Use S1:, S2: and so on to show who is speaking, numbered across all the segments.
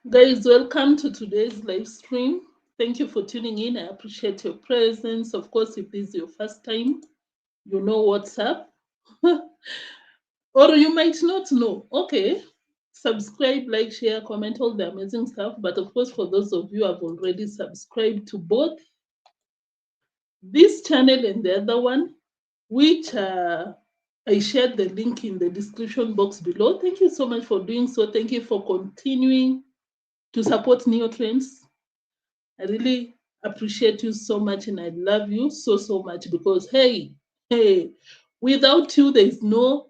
S1: Guys, welcome to today's live stream. Thank you for tuning in. I appreciate your presence. Of course, if this is your first time, you know what's up. Or you might not know. Okay. Subscribe, like, share, comment, all the amazing stuff. But of course, for those of you who have already subscribed to both this channel and the other one, which I shared the link in the description box below. Thank you so much for doing so. Thank you for continuing to support Neotrends. I really appreciate you so much and I love you so much because, hey, without you, there is no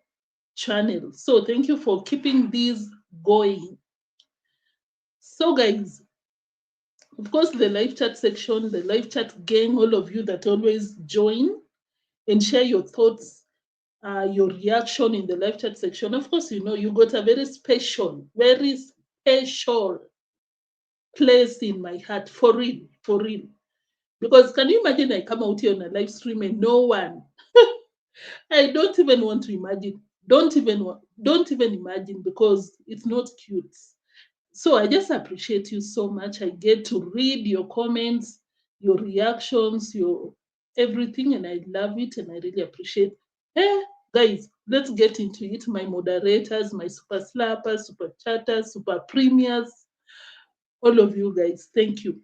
S1: channel. So thank you for keeping these going. So guys, of course, the live chat section, the live chat gang, all of you that always join and share your thoughts, your reaction in the live chat section. Of course, you know, you got a very special place in my heart, for real. Because can you imagine I come out here on a live stream and no one, I don't even want to imagine. Don't even imagine because it's not cute. So I just appreciate you so much. I get to read your comments, your reactions, your everything, and I love it and I really appreciate. Guys, let's get into it. My moderators, my super slappers, super chatters, super premiers, all of you guys, thank you.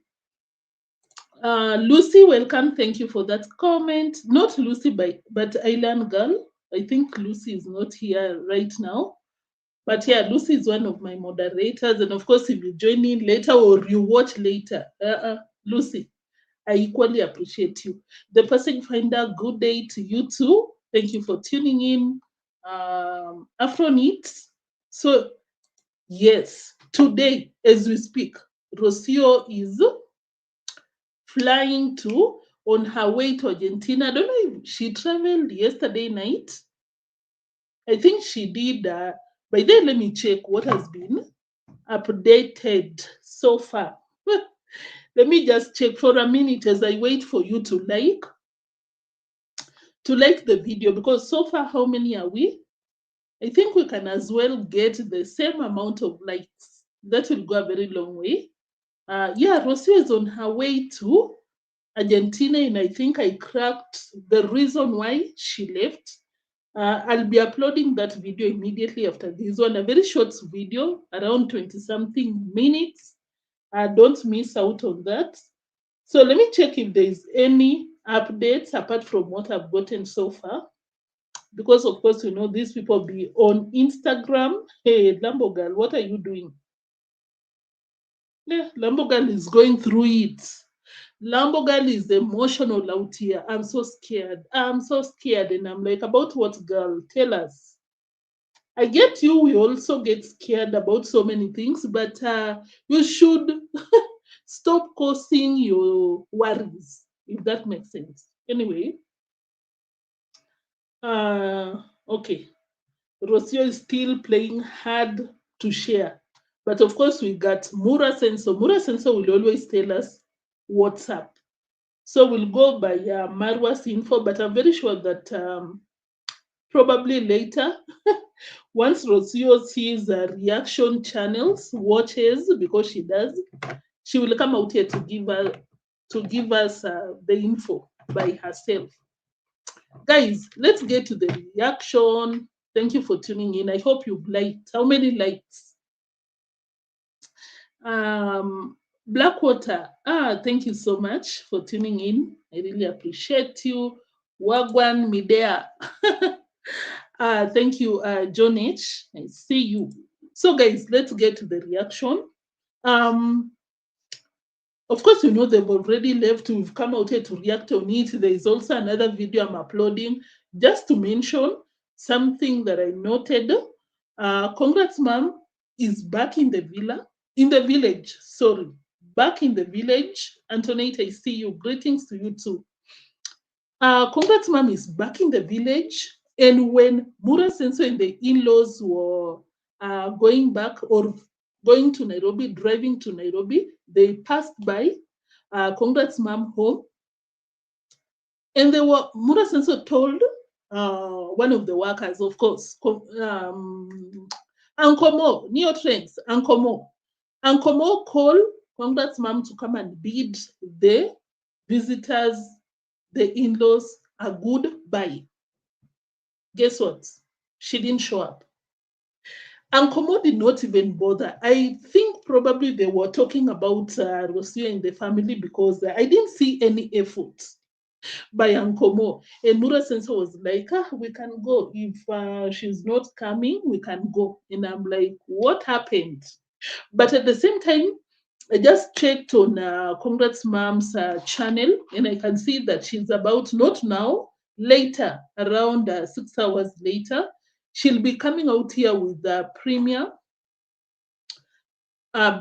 S1: Lucy, welcome. Thank you for that comment. Not Lucy, but Island Girl. I think Lucy is not here right now. But yeah, Lucy is one of my moderators. And of course, if you join in later or you watch later, Lucy, I equally appreciate you. The person finder, good day to you too. Thank you for tuning in. Afronit. So, yes, today, as we speak, Rocio is flying on her way to Argentina. I don't know if she traveled yesterday night. I think she did. By then, let me check what has been updated so far. Let me just check for a minute as I wait for you to like the video, because so far, how many are we? I think we can as well get the same amount of likes. That will go a very long way. Yeah, Rocio is on her way to Argentina, and I think I cracked the reason why she left. I'll be uploading that video immediately after this one, a very short video, around 20-something minutes. Don't miss out on that. So let me check if there is any updates apart from what I've gotten so far. Because of course, you know, these people be on Instagram. Hey, Lambo girl, what are you doing? Yeah, Lambo girl is going through it. Lambo girl is emotional out here. I'm so scared. And I'm like, about what, girl? Tell us. I get you. We also get scared about so many things, but you should stop causing your worries, if that makes sense. Anyway, okay. Rocio is still playing hard to share. But of course, we got Mura Senso. Mura Senso will always tell us what's up. So we'll go by Marwa's info, but I'm very sure that probably later, once Rocio sees reaction channels, watches, because she does, she will come out here to give us the info by herself. Guys, let's get to the reaction. Thank you for tuning in. I hope you've liked. How many likes? Blackwater. Thank you so much for tuning in. I really appreciate you. Wagwan Midea. Thank you, John H. I see you. So guys, let's get to the reaction. Of course, you know they've already left. We've come out here to react on it. There is also another video I'm uploading just to mention something that I noted. Congratsmum is back in the village. Sorry, back in the village. Antoinette, I see you. Greetings to you too. Congratsmum is back in the village, and when Mura Senso and the in-laws were going back or going to Nairobi, driving to Nairobi, they passed by Congratsmum home, and they were Mura Senso told one of the workers, of course, unclemo, neotrends, unclemo called Congratsmum to come and bid the visitors, the in-laws, a goodbye. Guess what? She didn't show up. Unclemo did not even bother. I think probably they were talking about Rocio and the family because I didn't see any effort by Unclemo. And Mura Senso was like, we can go. If she's not coming, we can go. And I'm like, what happened? But at the same time, I just checked on Congratsmum's channel, and I can see that she's about, not now, later, around 6 hours later, she'll be coming out here with the premier,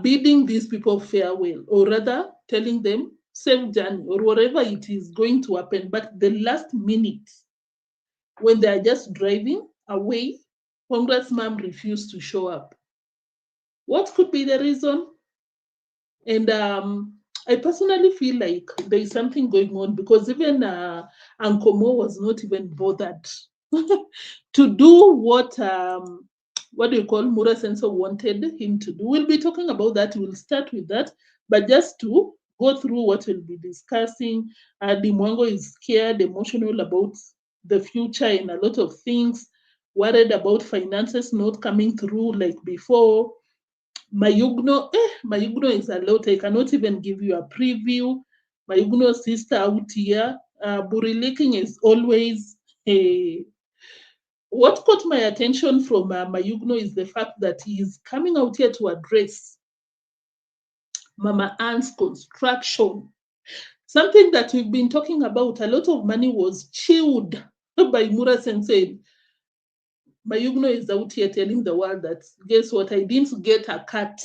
S1: bidding these people farewell, or rather telling them safe journey, or whatever it is going to happen. But the last minute, when they're just driving away, Congratsmum refused to show up. What could be the reason? And I personally feel like there is something going on because even Unclemo was not even bothered to do what do you call Mura Senso wanted him to do. We'll be talking about that. We'll start with that. But just to go through what we'll be discussing, deemwango is scared, emotional about the future and a lot of things, worried about finances not coming through like before. Mayugno is a lot. I cannot even give you a preview. Mayugno's sister out here. Burileking is always a. What caught my attention from Mayugno is the fact that he is coming out here to address Mama Anne's construction. Something that we've been talking about. A lot of money was chewed by Mura Sensei. Mayugno is out here telling the world that, guess what, I didn't get a cut.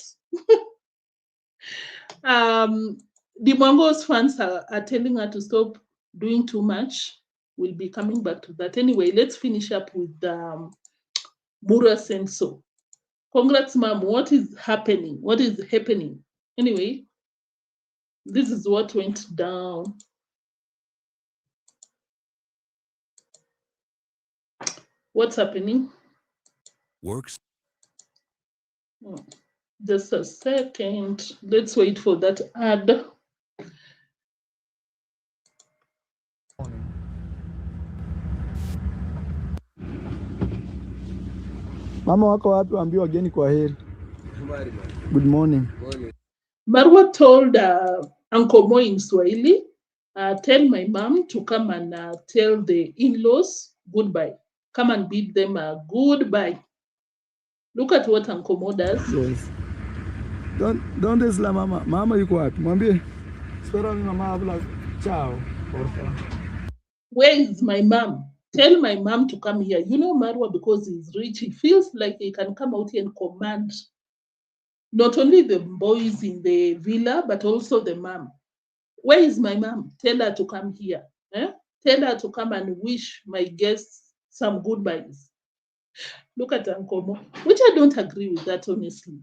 S1: Deemwango's fans are telling her to stop doing too much. We'll be coming back to that. Anyway, let's finish up with Mura Senso. Congratsmum, what is happening? What is happening? Anyway, this is what went down. What's happening?
S2: Works.
S1: Just a second. Let's wait for that ad.
S3: Mama wako wapi? Waambie wageni kwa heri. Good morning.
S1: Marwa told Unclemo in Swahili, tell my mom to come and tell the in-laws goodbye. Come and bid them a goodbye. Look at what Unclemo does.
S3: Yes. Don't isla mama. Mama yuko wapi? Mwambie. Spera mi mama habla ciao.
S1: Where is my mom? Tell my mom to come here. You know Marwa, because he's rich, he feels like he can come out here and command not only the boys in the villa, but also the mom. Where is my mom? Tell her to come here. Tell her to come and wish my guests some goodbyes. Look at Unclemo, which I don't agree with that, honestly.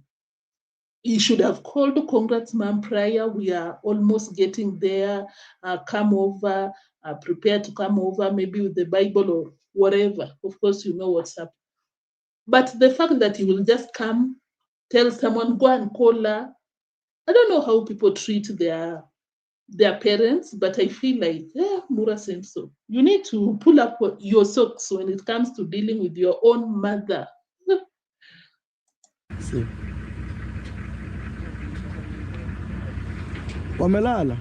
S1: He should have called Congratsmum prior. We are almost getting there. Come over, prepare to come over, maybe with the Bible or whatever. Of course, you know what's up. But the fact that he will just come, tell someone, go and call her. I don't know how people treat their parents, but I feel like, Mura Senso, you need to pull up your socks when it comes to dealing with your own mother.
S3: See. Wamelala.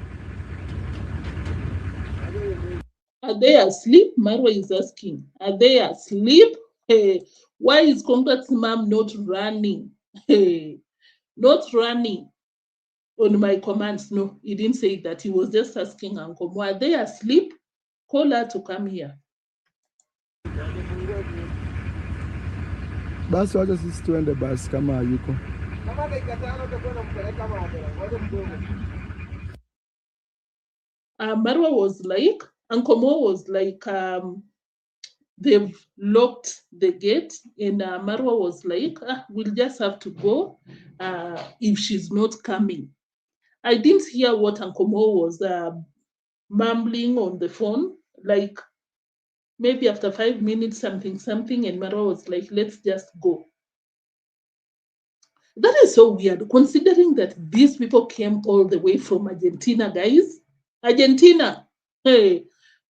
S1: Are they asleep? Marwa is asking. Are they asleep? Hey, why is Congratsmum not running? Hey, not running on my commands. No, he didn't say that. He was just asking Uncle, are they asleep? Call her to come here.
S3: Basi wacha sisi tuende basi kama hayuko.
S1: Marwa was like, Uncle Mo was like, they've locked the gate, and Marwa was like, we'll just have to go if she's not coming. I didn't hear what Uncle Mo was mumbling on the phone, like maybe after 5 minutes, something, and Marwa was like, let's just go. That is so weird, considering that these people came all the way from Argentina, guys. Argentina. Hey,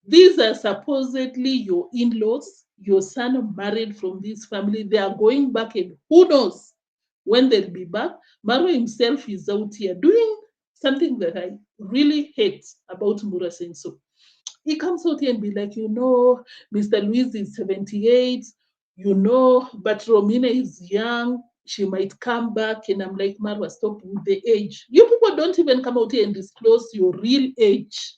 S1: these are supposedly your in-laws. Your son married from this family. They are going back, and who knows when they'll be back. Marwa himself is out here doing something that I really hate about Mura Senso. He comes out here and be like, Mr. Luis is 78, but Romina is young. She might come back. And I'm like, Marwa, stop with the age. You people don't even come out here and disclose your real age.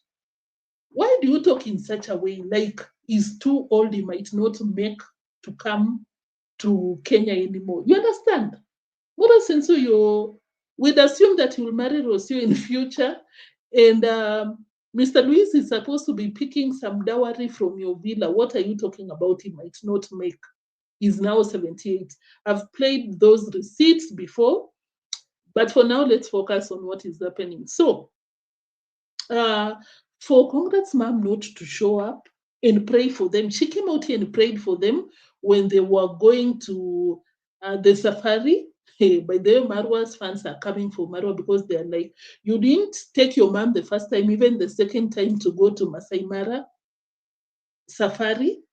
S1: Why do you talk in such a way? Like he's too old, he might not make to come to Kenya anymore. You understand? Mura Senso, we'd assume that you'll marry Rocio in the future. And Mr. Luis is supposed to be picking some dowry from your villa. What are you talking about? He might not make. He's now 78. I've played those receipts before, but for now, let's focus on what is happening. So, for congratsmum not to show up and pray for them, she came out here and prayed for them when they were going to the safari. Hey, by the way, Marwa's fans are coming for Marwa because they're like, you didn't take your mom the first time, even the second time to go to Masai Mara safari.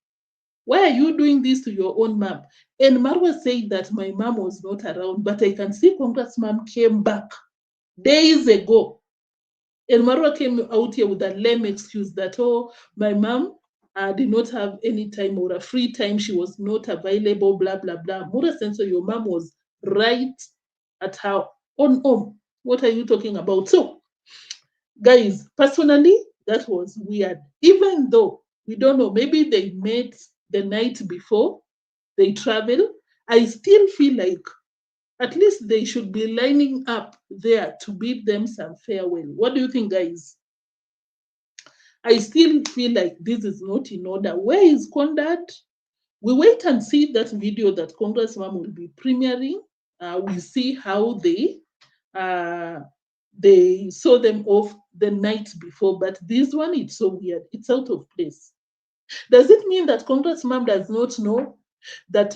S1: Why are you doing this to your own mom? And Marwa said that my mom was not around, but I can see congratsmum came back days ago. And Marwa came out here with a lame excuse that, my mom did not have any time or a free time. She was not available, blah, blah, blah. Mura Senso, your mom was right at her own home. What are you talking about? So, guys, personally, that was weird. Even though we don't know, maybe they met the night before they travel, I still feel like at least they should be lining up there to bid them some farewell. What do you think, guys? I still feel like this is not in order. Where is Conrad? We wait and see that video that congratsmum will be premiering. We see how they saw them off the night before, but this one, it's so weird. It's out of place. Does it mean that congratsmum does not know that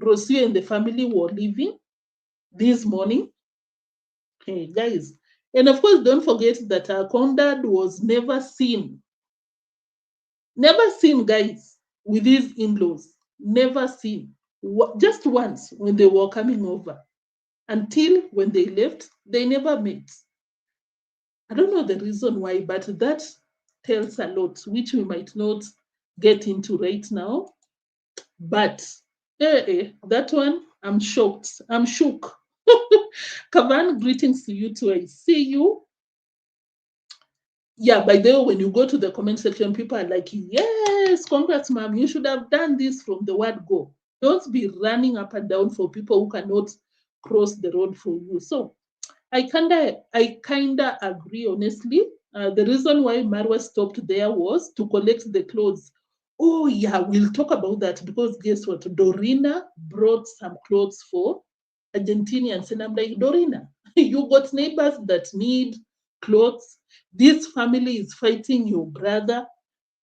S1: Rocio and the family were leaving this morning? Hey, guys. And of course, don't forget that Conrad was never seen, guys, with his in-laws. Never seen. Just once when they were coming over. Until when they left, they never met. I don't know the reason why, but that tells a lot, which we might not get into right now. But that one, I'm shocked. I'm shook. Kavan, greetings to you too. I see you. Yeah, by the way, when you go to the comment section, people are like, yes, congrats, mom. You should have done this from the word go. Don't be running up and down for people who cannot cross the road for you. So I kinda agree, honestly. The reason why Marwa stopped there was to collect the clothes. Oh yeah, we'll talk about that because guess what? Dorina brought some clothes for Argentinians, and I'm like, Dorina, you got neighbors that need clothes. This family is fighting your brother.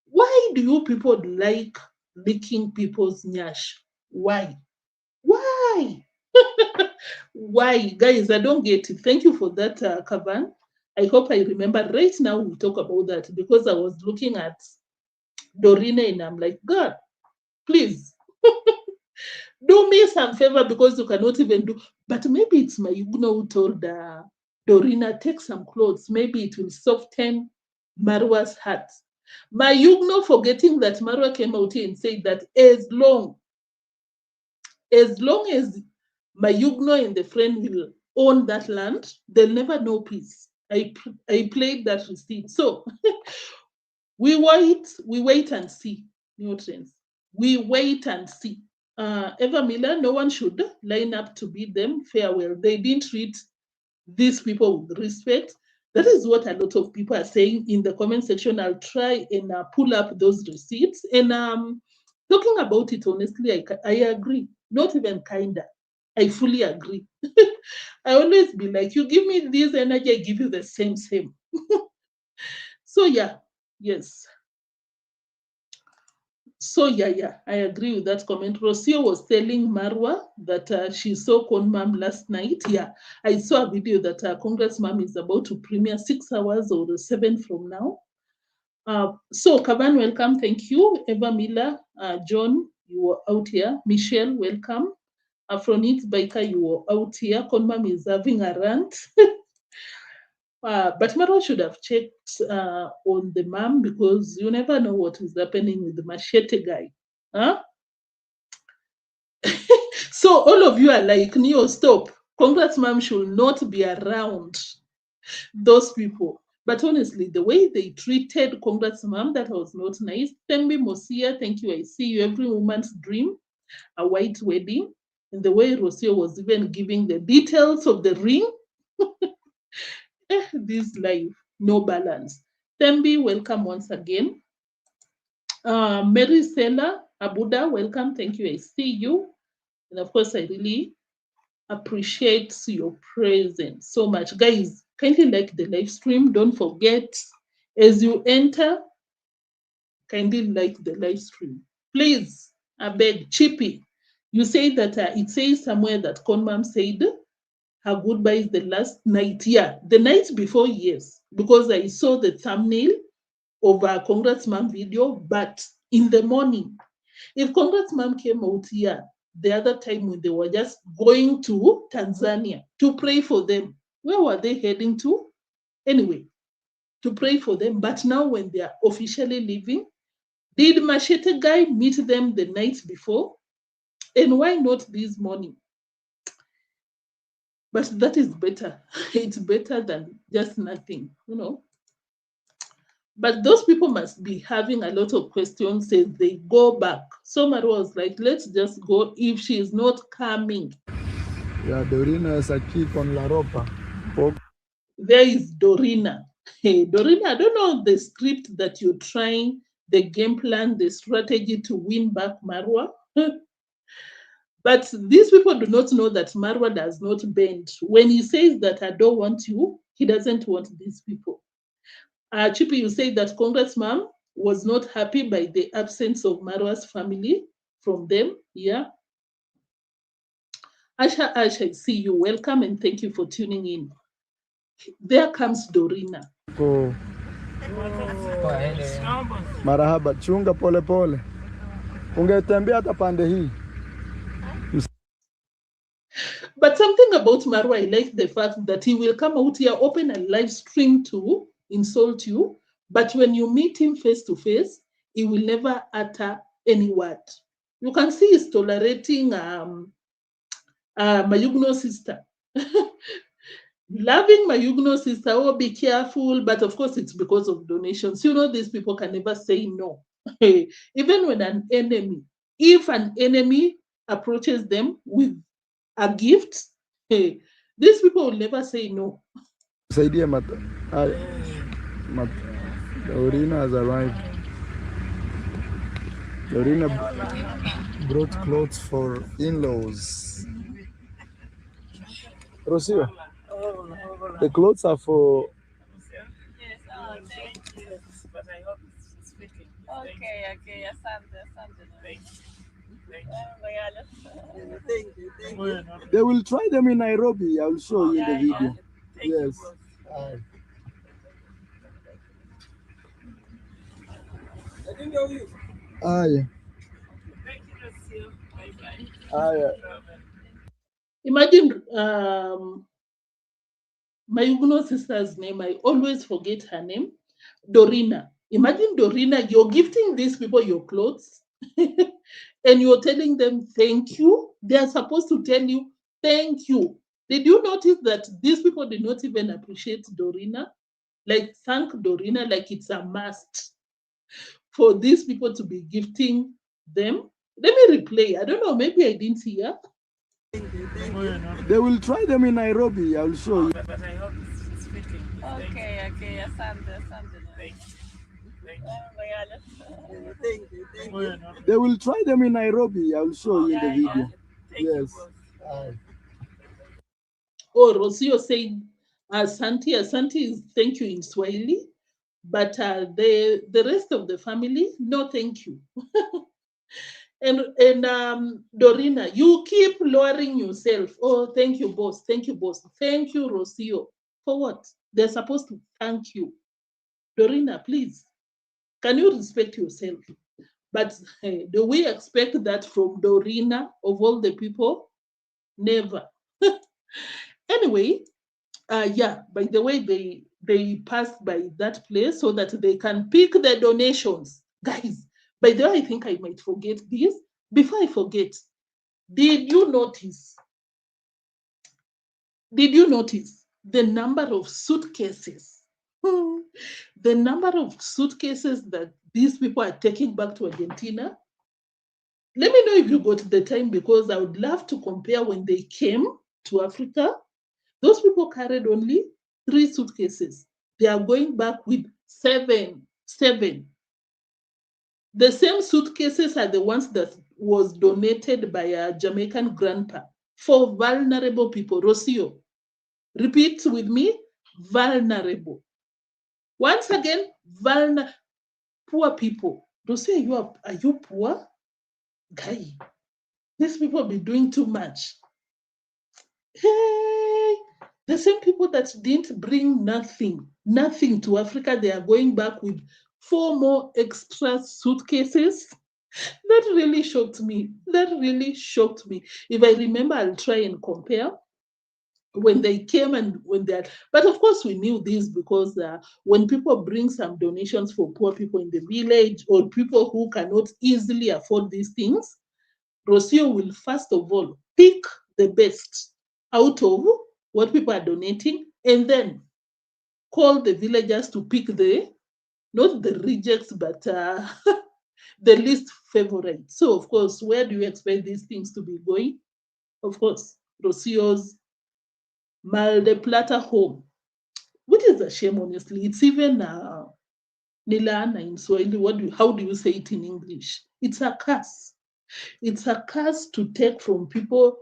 S1: Why do you people like licking people's nyash? Why? Why? Why? Guys, I don't get it. Thank you for that, Kavan. I hope I remember. Right now, we'll talk about that because I was looking at Dorina and I'm like, God, please do me some favor because you cannot even do. But maybe it's Mayuguno who told Dorina, take some clothes. Maybe it will soften Marwa's heart. Mayugno forgetting that Marwa came out here and said that as long as Mayugno and the friend will own that land, they'll never know peace. I played that receipt. So we wait and see. Neotrends. We wait and see. Eva Miller, no one should line up to beat them. Farewell. They didn't treat these people with respect. That is what a lot of people are saying in the comment section. I'll try and pull up those receipts. And talking about it honestly, I agree. Not even kinda. I fully agree. I always be like, you give me this energy, I give you the same. So yeah, yes. So yeah, I agree with that comment. Rocio was telling Marwa that she saw Conmum last night. Yeah, I saw a video that congratsmum is about to premiere 6 hours or 7 from now. So Kavan, welcome. Thank you. Eva Miller, John, you were out here. Michelle, welcome. Afronit Baker, you were out here. Conmum is having a rant. But Marwa should have checked on the mom, because you never know what is happening with the machete guy. Huh? So all of you are like, Neo, stop. Congratsmum should not be around those people. But honestly, the way they treated congratsmum, that was not nice. Tembi Mosia, thank you. I see you. Every woman's dream, a white wedding. And the way Rocio was even giving the details of the ring. This life, no balance. Tembi, welcome once again. Mary Stella, Abuda, welcome. Thank you. I see you. And of course, I really appreciate your presence so much. Guys, kindly like the live stream. Don't forget, as you enter, kindly like the live stream. Please, I beg, Chippy. You say that it says somewhere that Conmum said her goodbye is the last night. Yeah, the night before, yes, because I saw the thumbnail of a congratsmum video, but in the morning, if congratsmum came out here the other time when they were just going to Tanzania to pray for them, where were they heading to? Anyway, to pray for them. But now when they are officially leaving, did Machete guy meet them the night before? And why not this morning? But that is better. It's better than just nothing, you know. But those people must be having a lot of questions as they go back. So Marwa was like, let's just go if she is not coming.
S3: Yeah, Dorina is aquí con la ropa.
S1: There is Dorina. Hey, Dorina, I don't know the script that you're trying, the game plan, the strategy to win back Marwa. But these people do not know that Marwa does not bend. When he says that I don't want you, he doesn't want these people. Chippy, you say that congratsmum was not happy by the absence of Marwa's family from them. Yeah. Asha, I see you. Welcome and thank you for tuning in. There comes Dorina.
S3: Oh. Marahaba, chunga pole pole. Ungetembea hata pande hii.
S1: But something about Marwa, I like the fact that he will come out here, open a live stream to insult you. But when you meet him face to face, he will never utter any word. You can see he's tolerating Mayugno sister. Loving Mayugno sister, oh, be careful. But of course, it's because of donations. You know, these people can never say no. Even when an enemy, if an enemy approaches them with a gift, hey, these people will never say no.
S3: Dorina has arrived. Dorina brought clothes for in-laws. Rocio, the clothes are for...
S4: Yes, thank you. But I hope it's fitting. Okay, asante. Thank you.
S3: They will try them in Nairobi. I will show you in the video. Yes.
S4: I didn't know you.
S3: Aye.
S4: Thank you, Rocio. Bye-bye.
S3: Aye.
S1: Imagine Mayuguno sister's name. I always forget her name. Dorina. Imagine Dorina, you're gifting these people your clothes and you're telling them thank you. They are supposed to tell you Thank you. Did you notice that these people did not even appreciate Dorina? Like, thank Dorina like it's a must for these people to be gifting them. Let me replay. I don't know, maybe I didn't hear.
S3: They will try them in Nairobi. I will show you.
S4: But I hope it's fitting. Okay, asante. Thank you.
S3: They will try them in Nairobi. I will show you the video. Yes.
S1: Oh, Rocio saying Asante. Asante is thank you in Swahili, but the rest of the family, no thank you. and Dorina, you keep lowering yourself. Oh, thank you, boss. Thank you, boss. Thank you, Rocio. For what? They're supposed to thank you. Dorina, please, can you respect yourself? But do we expect that from Dorina of all the people? Never. Anyway, yeah, by the way, they passed by that place so that they can pick the donations. Guys, by the way, I think I might forget this. Before I forget, did you notice the number of suitcases? The number of suitcases that these people are taking back to Argentina? Let me know if you got the time, because I would love to compare when they came to Africa. Those people carried only 3 suitcases. They are going back with 7. The same suitcases are the ones that was donated by a Jamaican grandpa for vulnerable people. Rocio, repeat with me, vulnerable. Once again, poor people. Rocio, are you poor? Guy, these people be doing too much. Hey, the same people that didn't bring nothing to Africa, they are going back with 4 more extra suitcases. That really shocked me. If I remember, I'll try and compare when they came and when they are. But of course, we knew this because when people bring some donations for poor people in the village or people who cannot easily afford these things, Rocio will first of all pick the best out of what people are donating and then call the villagers to pick not the rejects, but the least favorite. So, of course, where do you expect these things to be going? Of course, Rocio's Mal de Plata home, which is a shame, honestly. It's even Nilana in Swahili. How do you say it in English? It's a curse. It's a curse to take from people.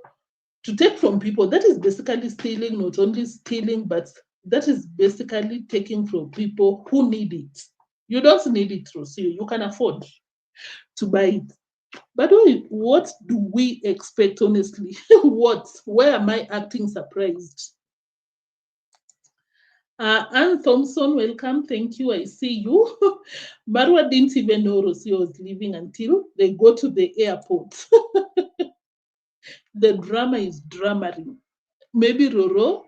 S1: That is basically stealing, not only stealing, but that is basically taking from people who need it. You don't need it, Rocio. You can afford to buy it. But what do we expect, honestly? Where am I acting surprised? Anne Thompson, welcome. Thank you. I see you. Marwa didn't even know Rocio was leaving until they go to the airport. The drama is dramaing. Maybe Roro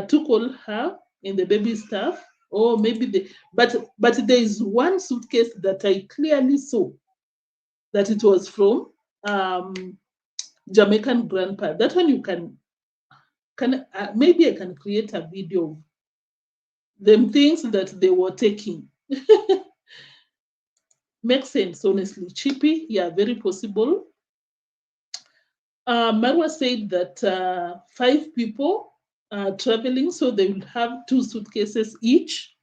S1: took all her in the baby stuff, or maybe but there is one suitcase that I clearly saw that it was from Jamaican grandpa. That one you can maybe I can create a video of them things that they were taking. Makes sense, honestly. Chippy, yeah, very possible. Marwa said that 5 people are traveling, so they will have 2 suitcases each.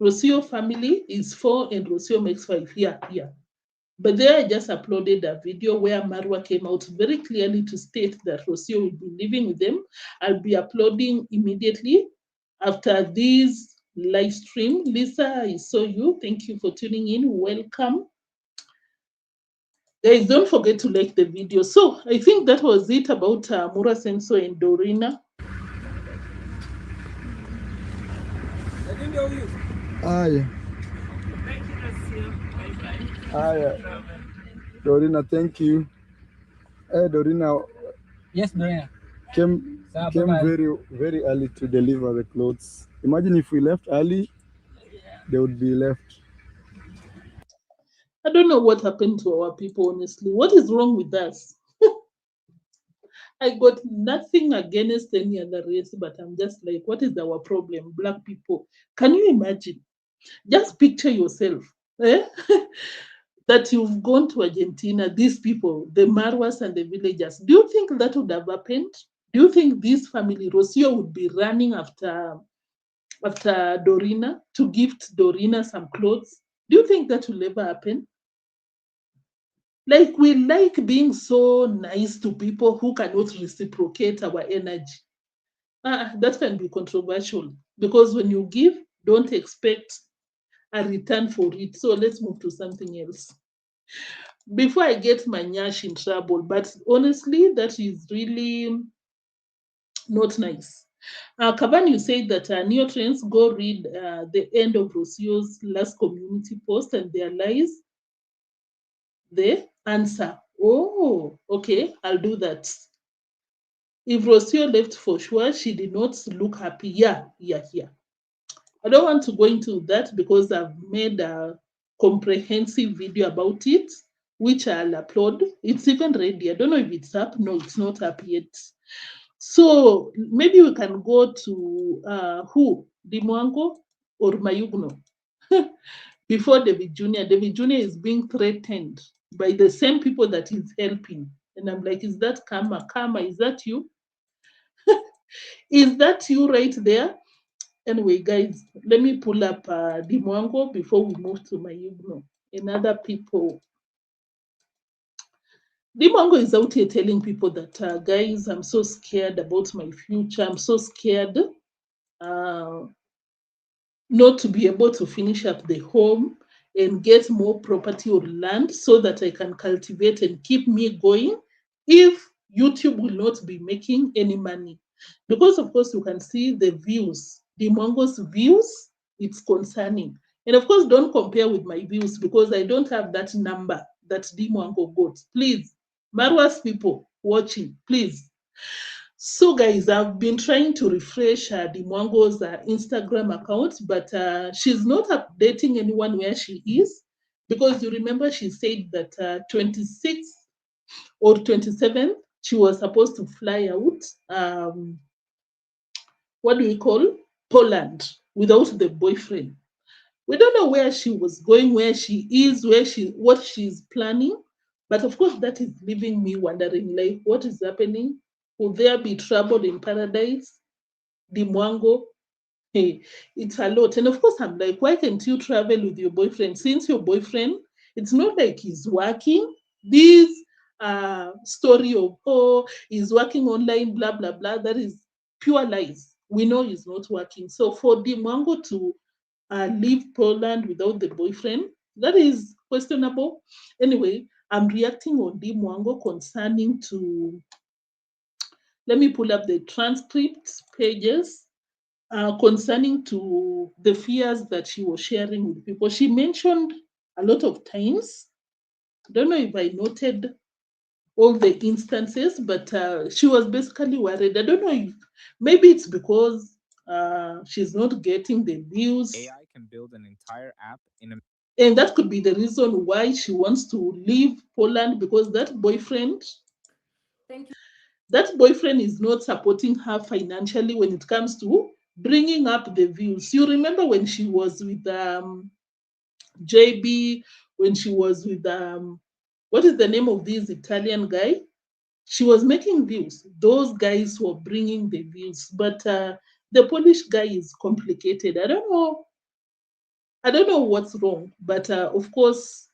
S1: Rocio family is 4 and Rocio makes 5. Yeah. But there I just uploaded a video where Marwa came out very clearly to state that Rocio will be living with them. I'll be uploading immediately after this live stream. Lisa, I saw you. Thank you for tuning in. Welcome. Guys, don't forget to like the video. So I think that was it about Mura Senso and Dorina.
S3: I didn't know you. Yeah.
S4: Thank you, Rocio. Bye-bye.
S3: Yeah. Dorina, thank you. Hey, Dorina.
S5: Yes, Dorina.
S3: Came very early to deliver the clothes. Imagine if we left early, they would be left.
S1: I don't know what happened to our people, honestly. What is wrong with us? I got nothing against any other race, but I'm just like, what is our problem, Black people? Can you imagine? Just picture yourself, eh? that you've gone to Argentina, these people, the Marwas and the villagers. Do you think that would have happened? Do you think this family, Rocio, would be running after Dorina to gift Dorina some clothes? Do you think that will ever happen? Like, we like being so nice to people who cannot reciprocate our energy. That can be controversial because when you give, don't expect a return for it. So let's move to something else before I get my nyash in trouble. But honestly, that is really not nice. Kaban, you said that neotrends go read the end of Rocio's last community post and there lies the answer. Oh, okay, I'll do that. If Rocio left for sure, she did not look happy. Yeah. I don't want to go into that because I've made a comprehensive video about it, which I'll upload. It's even ready. I don't know if it's up. No, it's not up yet. So maybe we can go to who? Deemwango or Mayugno? Before davyjnr. davyjnr is being threatened by the same people that he's helping. And I'm like, is that karma? Karma, is that you? Is that you right there? Anyway, guys, let me pull up Deemwango before we move to Mayugno and other people. Deemwango is out here telling people that, guys, I'm so scared about my future. I'm so scared not to be able to finish up the home and get more property or land so that I can cultivate and keep me going if YouTube will not be making any money. Because, of course, you can see the views, Deemwango's views, it's concerning. And, of course, don't compare with my views because I don't have that number that Deemwango got. Please, Marwa's people watching, please. So, guys, I've been trying to refresh Deemwango's Instagram account, but she's not updating anyone where she is because you remember she said that 26th or 27th, she was supposed to fly out. What do we call Poland without the boyfriend. We don't know where she was going, where she is, what she's planning. But of course, that is leaving me wondering, like, what is happening? Will there be trouble in paradise? Deemwango? Hey, it's a lot. And of course, I'm like, why can't you travel with your boyfriend? Since your boyfriend, it's not like he's working. This story of, oh, he's working online, blah, blah, blah, that is pure lies. We know he's not working. So for Deemwango to leave Poland without the boyfriend, that is questionable. Anyway, I'm reacting on Deemwango concerning to, let me pull up the transcript pages concerning to the fears that she was sharing with people. She mentioned a lot of times, I don't know if I noted all the instances, but she was basically worried. I don't know if maybe it's because she's not getting the views.
S5: AI can build an entire app in a
S1: And that could be the reason why she wants to leave Poland because that boyfriend, that boyfriend is not supporting her financially when it comes to bringing up the views. You remember when she was with JB, when she was with what is the name of this Italian guy? She was making views. Those guys were bringing the views, but the Polish guy is complicated. I don't know. I don't know what's wrong, but of course,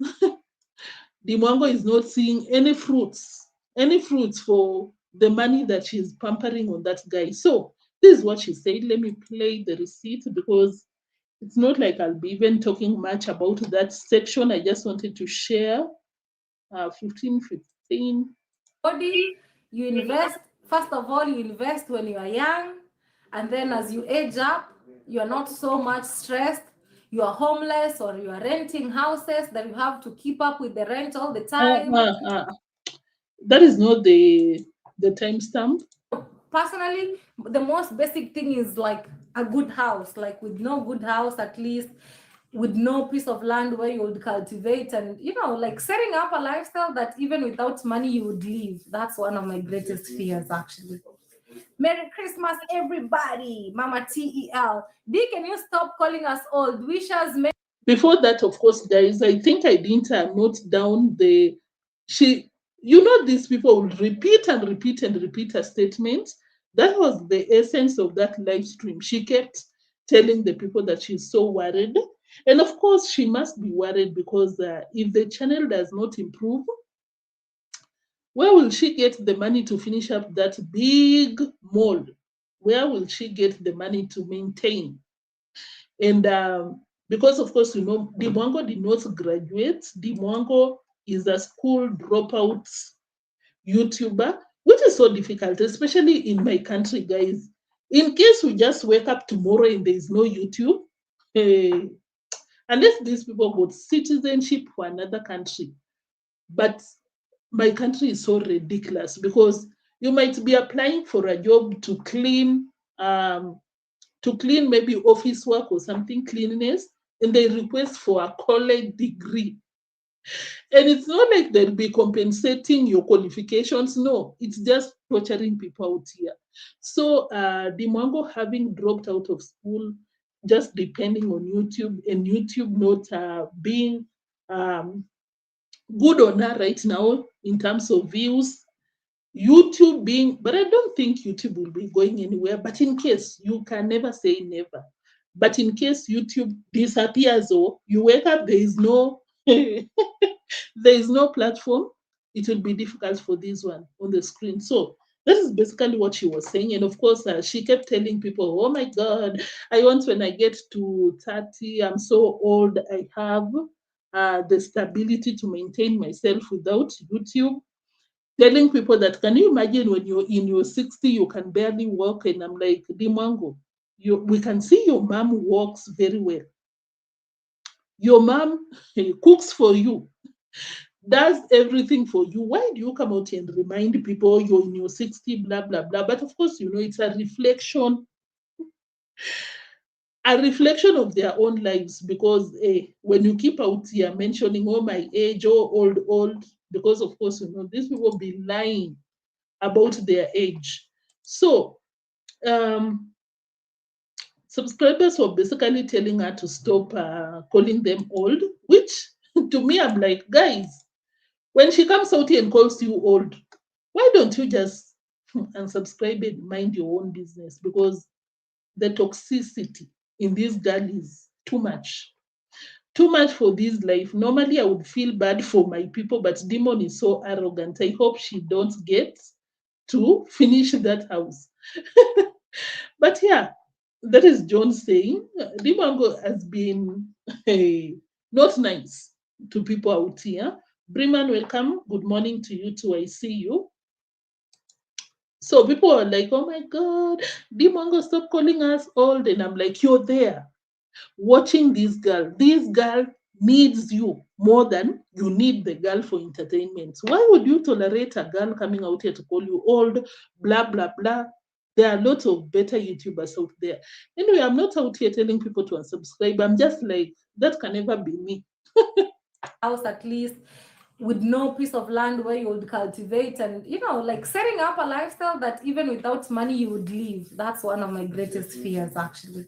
S1: Deemwango is not seeing any fruits for the money that she's pampering on that guy. So this is what she said. Let me play the receipt because it's not like I'll be even talking much about that section. I just wanted to share 15.
S6: Body, you invest, first of all, you invest when you are young, and then as you age up, you are not so much stressed. You are homeless or you are renting houses that you have to keep up with the rent all the time.
S1: That is not the timestamp.
S6: Personally, the most basic thing is like a good house. Like with no good house, at least with no piece of land where you would cultivate, and like setting up a lifestyle that even without money you would live. That's one of my greatest fears, actually. Merry Christmas, everybody. Mama TEL. D, can you stop calling us old? Wish us Merry.
S1: Before that, of course, guys, I think I didn't note down these people will repeat and repeat and repeat a statement. That was the essence of that live stream. She kept telling the people that she's so worried. And of course, she must be worried because if the channel does not improve, where will she get the money to finish up that big mall? Where will she get the money to maintain? And because, of course, deemwango did not graduate. deemwango is a school dropout YouTuber, which is so difficult, especially in my country, guys. In case we just wake up tomorrow and there is no YouTube, unless these people got citizenship for another country. But my country is so ridiculous because you might be applying for a job to clean maybe office work or something, cleanliness, and they request for a college degree. And it's not like they'll be compensating your qualifications. No, it's just torturing people out here. So deemwango having dropped out of school, just depending on YouTube, and YouTube not being good on her right now in terms of views. YouTube being, but I don't think YouTube will be going anywhere. But in case, you can never say never. But in case YouTube disappears or you wake up, there is no there is no platform, it will be difficult for this one on the screen. So that is basically what she was saying. And of course, she kept telling people, oh my God, I want when I get to 30, I'm so old, I have the stability to maintain myself without YouTube. Telling people that, can you imagine when you're in your 60, you can barely walk? And I'm like, deemwango, we can see your mom walks very well. Your mom cooks for you, does everything for you. Why do you come out and remind people you're in your 60, blah, blah, blah? But of course, it's a reflection of their own lives, because when you keep out here mentioning, oh, my age, oh, old, because of course, these people be lying about their age. So subscribers were basically telling her to stop calling them old, which to me, I'm like, guys, when she comes out here and calls you old, why don't you just unsubscribe and mind your own business? Because the toxicity in this girl is too much. Too much for this life. Normally, I would feel bad for my people, but Demon is so arrogant. I hope she don't get to finish that house. But yeah, that is John saying deemwango has been not nice to people out here. Breman, welcome. Good morning to you too. I see you. So people are like, oh my God, deemwango, stop calling us old. And I'm like, you're there watching this girl. This girl needs you more than you need the girl for entertainment. Why would you tolerate a girl coming out here to call you old, blah, blah, blah? There are lots of better YouTubers out there. Anyway, I'm not out here telling people to unsubscribe. I'm just like, that can never be me.
S6: House at least with no piece of land where you would cultivate, and like setting up a lifestyle that even without money you would live. That's one of my greatest fears, actually.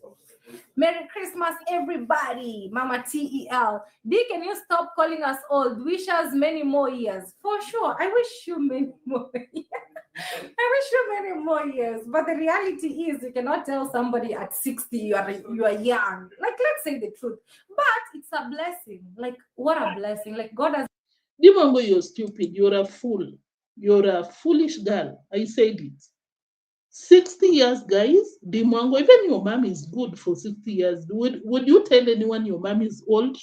S6: Merry Christmas, everybody. Mama TEL. D, can you stop calling us old? Wish us many more years. For sure. I wish you many more years. I wish you many more years. But the reality is, you cannot tell somebody at 60 you are young. Like, let's say the truth. But it's a blessing. Like, what a blessing. Like, God has.
S1: deemwango, you're stupid. You're a fool. You're a foolish girl. I said it. 60 years, guys. deemwango, even your mom is good for 60 years. Would you tell anyone your mom is old?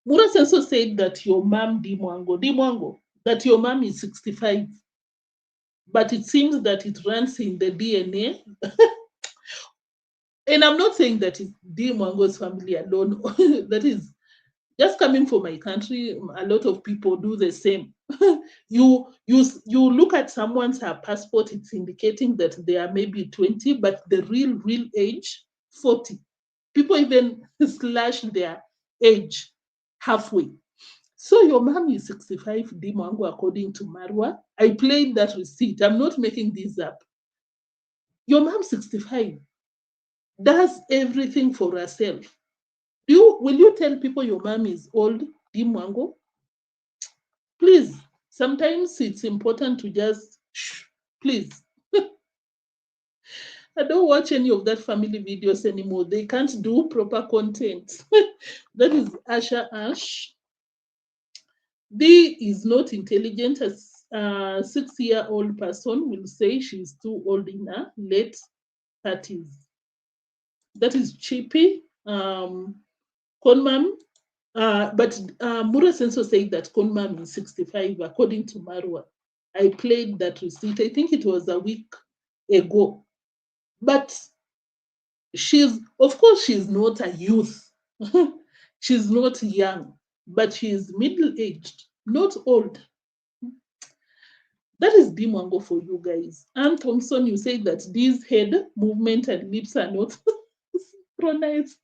S1: Muras also said that your mom, deemwango, that your mom is 65. But it seems that it runs in the DNA. And I'm not saying that it's deemwango's family alone. That is just coming from my country. A lot of people do the same. you look at someone's passport, it's indicating that they are maybe 20, but the real age, 40. People even slash their age halfway. So your mom is 65, deemwango, according to Marwa. I played that receipt. I'm not making this up. Your mom 65 does everything for herself. Will you tell people your mom is old, deemwango? Please, sometimes it's important to just shh, please. I don't watch any of that family videos anymore. They can't do proper content. That is Asha Ash. D is not intelligent. As a 6-year-old person will say she's too old in her late 30s. That is Chippy. Conmum. But Mura Senso said that Conmum is 65, according to Marwa. I played that receipt. I think it was a week ago. But of course, she's not a youth. She's not young, but she is middle-aged, not old. That is deemwango for you guys. Anne Thompson, you say that these head movement and lips are not synchronized.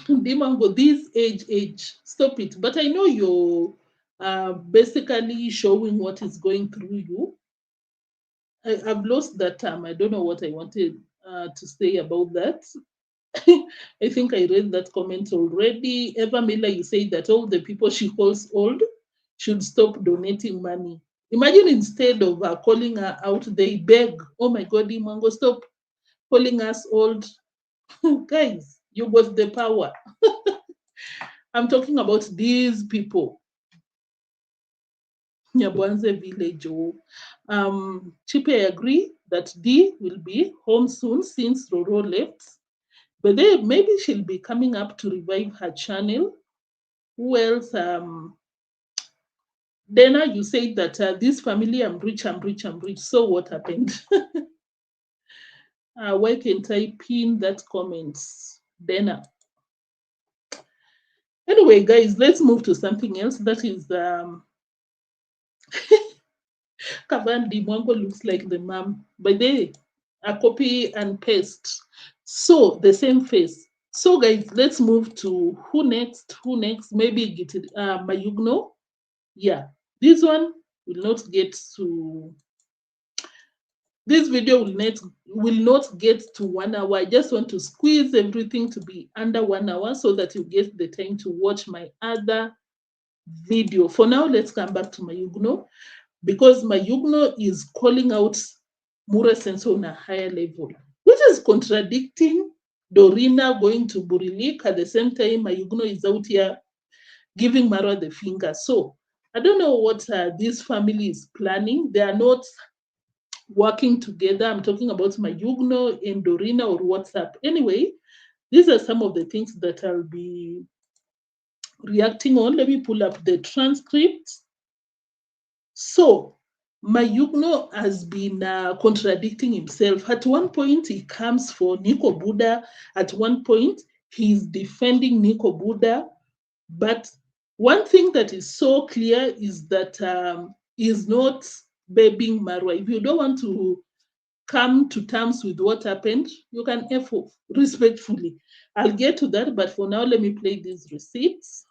S1: Deemwango, this age, stop it. But I know you're basically showing what is going through you. I've lost that term. I don't know what I wanted to say about that. I think I read that comment already. Eva Miller, you say that all the people she calls old should stop donating money. Imagine instead of calling her out, they beg, oh my God, deemwango, stop calling us old. Guys, you got the power. I'm talking about these people. Nyabohanse village. Chipe, I agree that D will be home soon since Roro left. But then maybe she'll be coming up to revive her channel. Who else? Dana, you said that this family, I'm rich. So what happened? Why can't I pin that comment? Dana. Anyway, guys, let's move to something else. That is Kavan deemwango looks like the mom. But they a copy and paste. So the same face. So guys, let's move to who next? Maybe get it Mayugno. Yeah, this one will not get to this video will not get to 1 hour. I just want to squeeze everything to be under 1 hour so that you get the time to watch my other video. For now, let's come back to Mayugno, because Mayugno is calling out Mura Senso on a higher level, which is contradicting Dorina going to Burilik. At the same time, Mayugno is out here giving Marwa the finger. So I don't know what this family is planning. They are not working together. I'm talking about Mayugno and Dorina or WhatsApp. Anyway, these are some of the things that I'll be reacting on. Let me pull up the transcript. So Mayugno has been contradicting himself. At one point, he comes for Nico Buddha. At one point, he's defending Nico Buddha. But one thing that is so clear is that he's not babying Marwa. If you don't want to come to terms with what happened, you can F off respectfully. I'll get to that, but for now, let me play these receipts.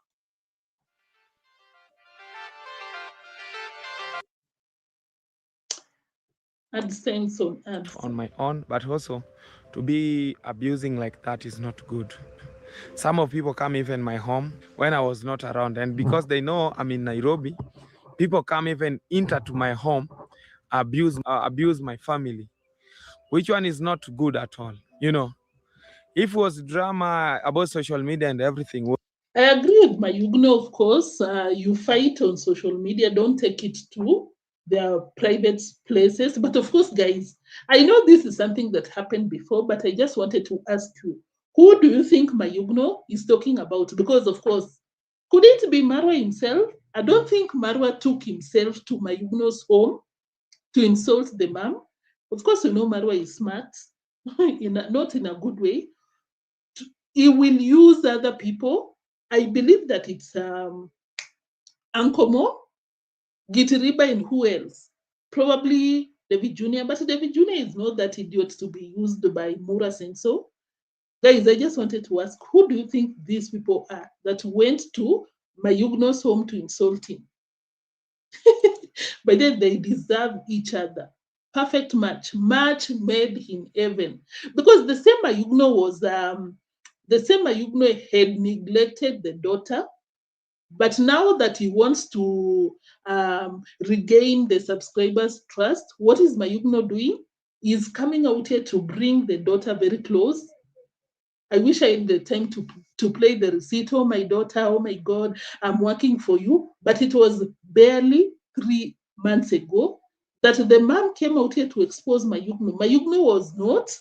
S1: AdSense on ads.
S5: On my own, but also to be abusing like that is not good. Some of people come even my home when I was not around, and because they know I'm in Nairobi, people come even into my home, abuse my family, which one is not good at all. You know, if it was drama about social media and everything.
S1: I agree with Mayugno, of course. You fight on social media, don't take it to their private places. But of course, guys, I know this is something that happened before, but I just wanted to ask you, who do you think Mayugno is talking about? Because, of course, could it be Marwa himself? I don't think Marwa took himself to Mayugno's home to insult the mom. Of course, you know Marwa is smart, not in a good way. He will use other people. I believe that it's Unclemo, Gitiriba, and who else? Probably Davyjnr, but Davyjnr is not that idiot to be used by Mura Senso. Guys, I just wanted to ask, who do you think these people are that went to Mayugno's home to insult him? But then they deserve each other. Perfect match made in heaven. Because the same Mayugno had neglected the daughter, but now that he wants to regain the subscribers' trust, what is Mayugno doing? He's coming out here to bring the daughter very close. I wish I had the time to play the receipt. Oh, my daughter, oh my God, I'm working for you. But it was barely 3 months ago that the mom came out here to expose Mayugno. Mayugno was not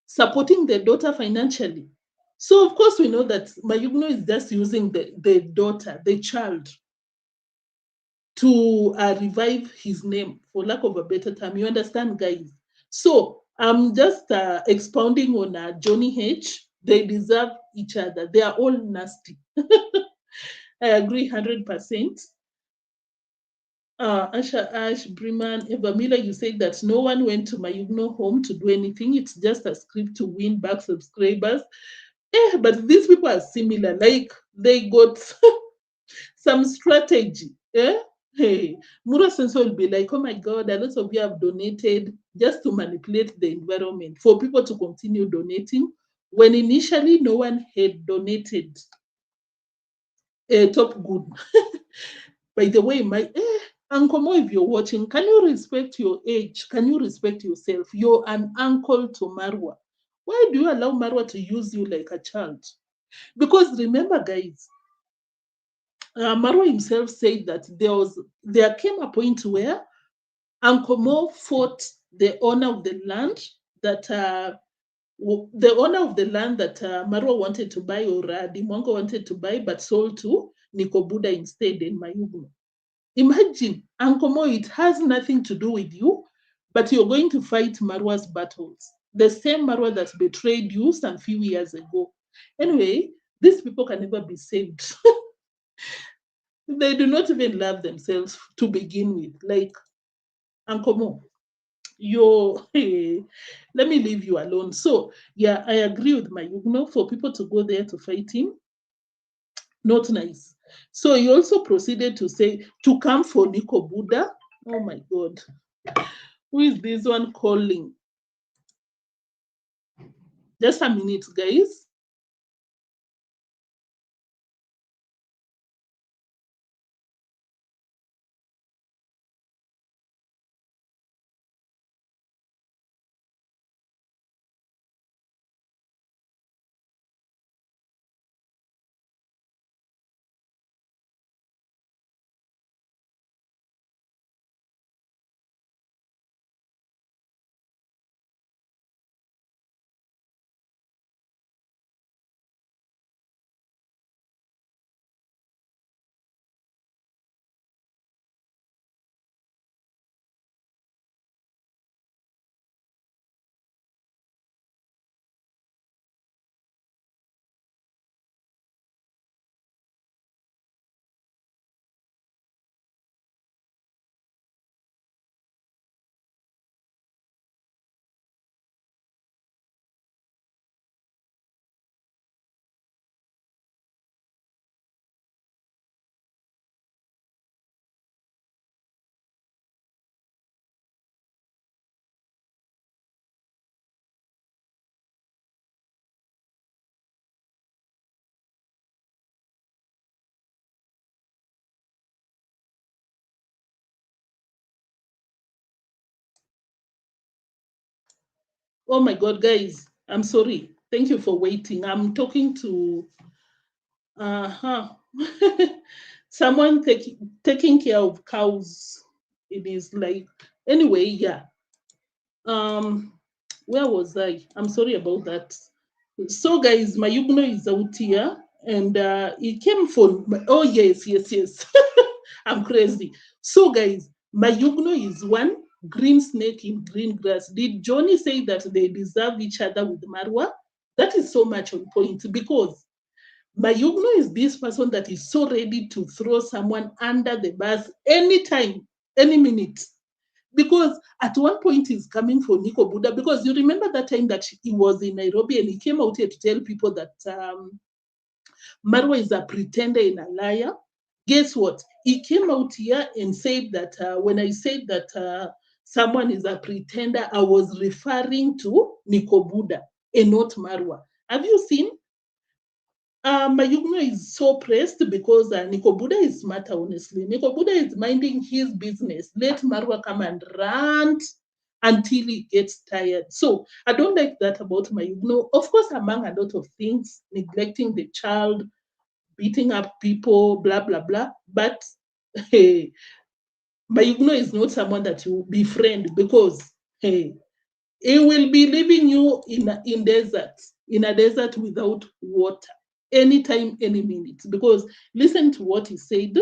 S1: supporting the daughter financially. So, of course, we know that Mayugno is just using the daughter, the child, to revive his name, for lack of a better term. You understand, guys? So, I'm just expounding on Johnny H. They deserve each other. They are all nasty. I agree 100%. Asha Ash, Breman, Evamila, you said that no one went to Mayugno home to do anything. It's just a script to win back subscribers. But these people are similar. Like they got some strategy. Hey, Mura Senso will be like, oh my God, a lot of you have donated just to manipulate the environment for people to continue donating when initially no one had donated. Top good. By the way, Uncle Mo, if you're watching, can you respect your age? Can you respect yourself? You're an uncle to Marwa. Why do you allow Marwa to use you like a child? Because remember, guys, Marwa himself said that there came a point where Uncle Mo fought the owner of the land that Marwa wanted to buy, or deemwango wanted to buy, but sold to Obuda instead in Mayuguno. Imagine, Uncle Mo, it has nothing to do with you, but you're going to fight Marwa's battles. The same Marwa that betrayed you some few years ago. Anyway, these people can never be saved. They do not even love themselves to begin with. Like, Uncle Mo, let me leave you alone. So, yeah, I agree with Mayugno for people to go there to fight him. Not nice. So he also proceeded to say, to come for Obuda. Oh my God. Who is this one calling? Just a minute, guys. Oh my God, guys, I'm sorry. Thank you for waiting. I'm talking to someone taking care of cows. It is like, anyway, yeah. Where was I? I'm sorry about that. So, guys, Mayugno is out here, and he came for. Oh yes. I'm crazy. So, guys, Mayugno is one green snake in green grass. Did Johnny say that they deserve each other with Marwa? That is so much on point, because Mayugno is this person that is so ready to throw someone under the bus anytime, any minute. because at one point he's coming for Obuda, because you remember that time that he was in Nairobi and he came out here to tell people that Marwa is a pretender and a liar. Guess what? He came out here and said that when I said that someone is a pretender, I was referring to Obuda and not Marwa. Have you seen? Mayugno is so pressed because Obuda is smarter, honestly. Obuda is minding his business. Let Marwa come and rant until he gets tired. So I don't like that about Mayugno. Of course, among a lot of things, neglecting the child, beating up people, blah, blah, blah. But hey, Mayugno is not someone that you befriend, because hey, he will be leaving you in a desert without water, anytime, any minute. Because listen to what he said.